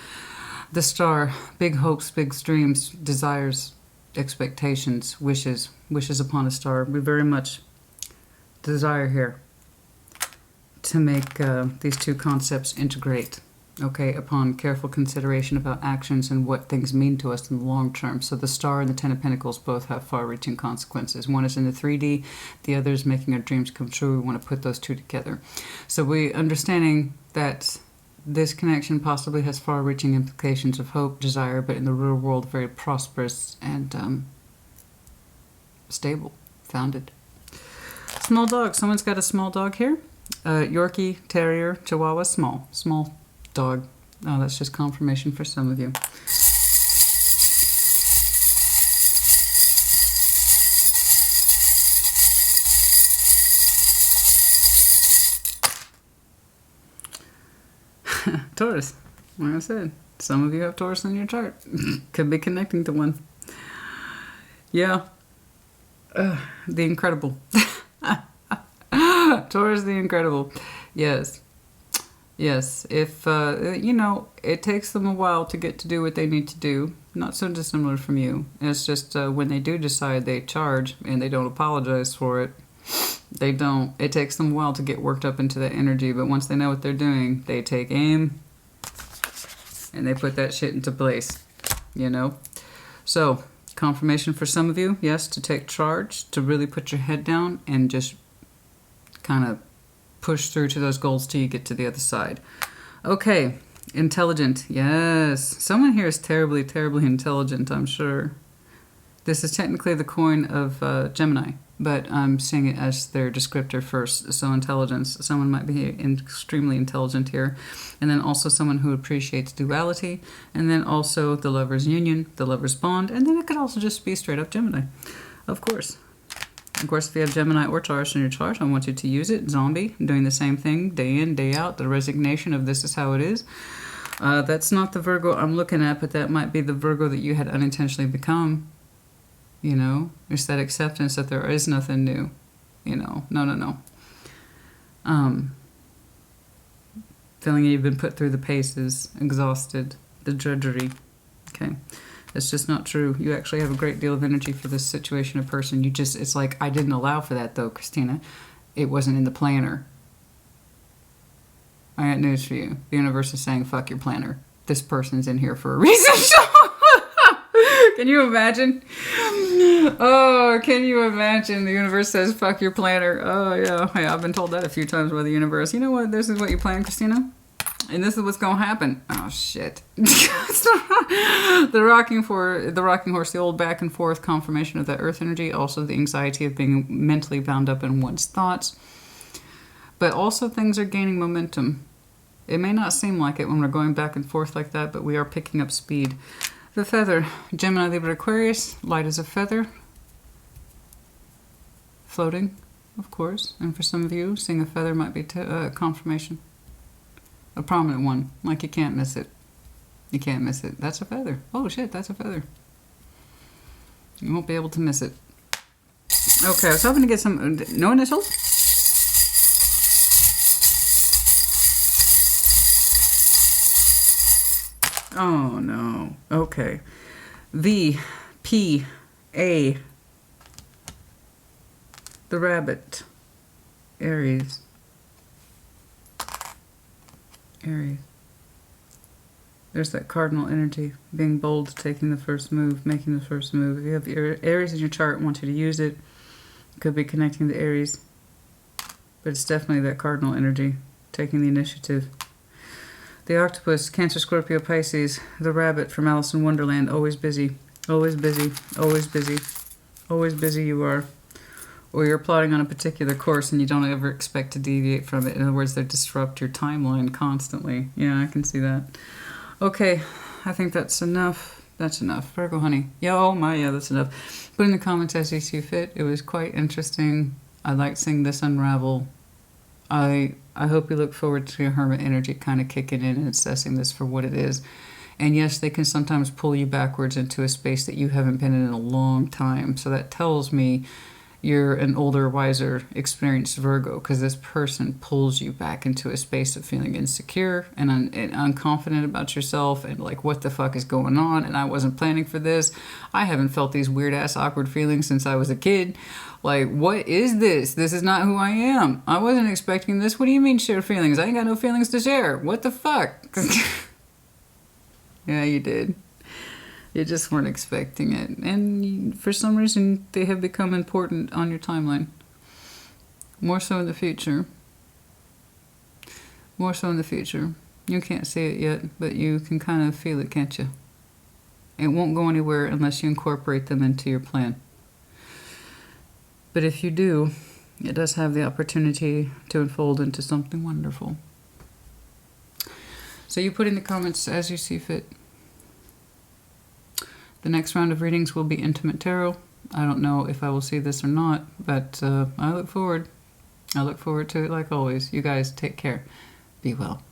The Star, big hopes, big dreams, desires, expectations, wishes upon a star. We very much desire here to make these two concepts integrate, okay, upon careful consideration about actions and what things mean to us in the long term. So the Star and the Ten of Pentacles both have far-reaching consequences. One is in the 3D, the other is making our dreams come true. We want to put those two together. So we understanding that this connection possibly has far-reaching implications of hope, desire, but in the real world, very prosperous and stable, founded. Small dog. Someone's got a small dog here. Yorkie, Terrier, Chihuahua, small dog. Oh, that's just confirmation for some of you. Taurus. Like I said, some of you have Taurus in your chart. Could be connecting to one. Yeah. The Incredible. Taurus the Incredible. Yes. Yes. If, you know, it takes them a while to get to do what they need to do. Not so dissimilar from you. It's just when they do decide, they charge and they don't apologize for it. They don't. It takes them a while to get worked up into that energy, but once they know what they're doing, they take aim and they put that shit into place, you know? So, confirmation for some of you, yes, to take charge, to really put your head down and just kind of push through to those goals till you get to the other side. Okay, intelligent, yes. Someone here is terribly, terribly intelligent, I'm sure. This is technically the coin of Gemini, but I'm seeing it as their descriptor first. So intelligence, someone might be extremely intelligent here. And then also someone who appreciates duality. And then also the lover's union, the lover's bond. And then it could also just be straight up Gemini, of course. Of course, if you have Gemini or Taurus in your chart, I want you to use it. Zombie, doing the same thing day in, day out. The resignation of this is how it is. That's not the Virgo I'm looking at, but that might be the Virgo that you had unintentionally become. You know, it's that acceptance that there is nothing new. You know, no. Feeling you've been put through the paces, exhausted, the drudgery. Okay, it's just not true. You actually have a great deal of energy for this situation or person. It's like, I didn't allow for that though, Christina. It wasn't in the planner. I got news for you. The universe is saying, fuck your planner. This person's in here for a reason. Can you imagine? Oh, can you imagine? The universe says, fuck your planner. Oh, yeah. Hey, I've been told that a few times by the universe. You know what? This is what you plan, Christina? And this is what's going to happen. Oh, shit. The rocking horse, the old back and forth confirmation of that earth energy. Also the anxiety of being mentally bound up in one's thoughts. But also things are gaining momentum. It may not seem like it when we're going back and forth like that, but we are picking up speed. The feather, Gemini, Libra, Aquarius, light as a feather. Floating, of course. And for some of you, seeing a feather might be confirmation. A prominent one, like you can't miss it. You can't miss it. That's a feather. Oh shit, that's a feather. You won't be able to miss it. Okay, I was hoping to get some, no initials? Oh no. Okay. V, P, A. The rabbit. Aries. Aries. There's that cardinal energy. Being bold, taking the first move, making the first move. If you have your Aries in your chart, I want you to use it. It could be connecting to Aries. But it's definitely that cardinal energy. Taking the initiative. The octopus, Cancer, Scorpio, Pisces. The rabbit from Alice in Wonderland. Always busy. Always busy. Always busy. Always busy you are. Or you're plotting on a particular course and you don't ever expect to deviate from it. In other words, they disrupt your timeline constantly. Yeah, I can see that. Okay, I think that's enough. That's enough. Virgo, honey. Yeah, oh my, yeah, that's enough. Put in the comments as you see fit. It was quite interesting. I liked seeing this unravel. I hope you look forward to your Hermit energy kind of kicking in and assessing this for what it is. And yes, they can sometimes pull you backwards into a space that you haven't been in a long time. So that tells me you're an older, wiser, experienced Virgo, because this person pulls you back into a space of feeling insecure and unconfident about yourself and like, what the fuck is going on? And I wasn't planning for this. I haven't felt these weird-ass awkward feelings since I was a kid. Like, what is this? This is not who I am. I wasn't expecting this. What do you mean share feelings? I ain't got no feelings to share. What the fuck? Yeah, you did. You just weren't expecting it. And for some reason, they have become important on your timeline. More so in the future. More so in the future. You can't see it yet, but you can kind of feel it, can't you? It won't go anywhere unless you incorporate them into your plan. But if you do, it does have the opportunity to unfold into something wonderful. So you put in the comments as you see fit. The next round of readings will be Intimate Tarot. I don't know if I will see this or not, but I look forward. I look forward to it like always. You guys take care. Be well.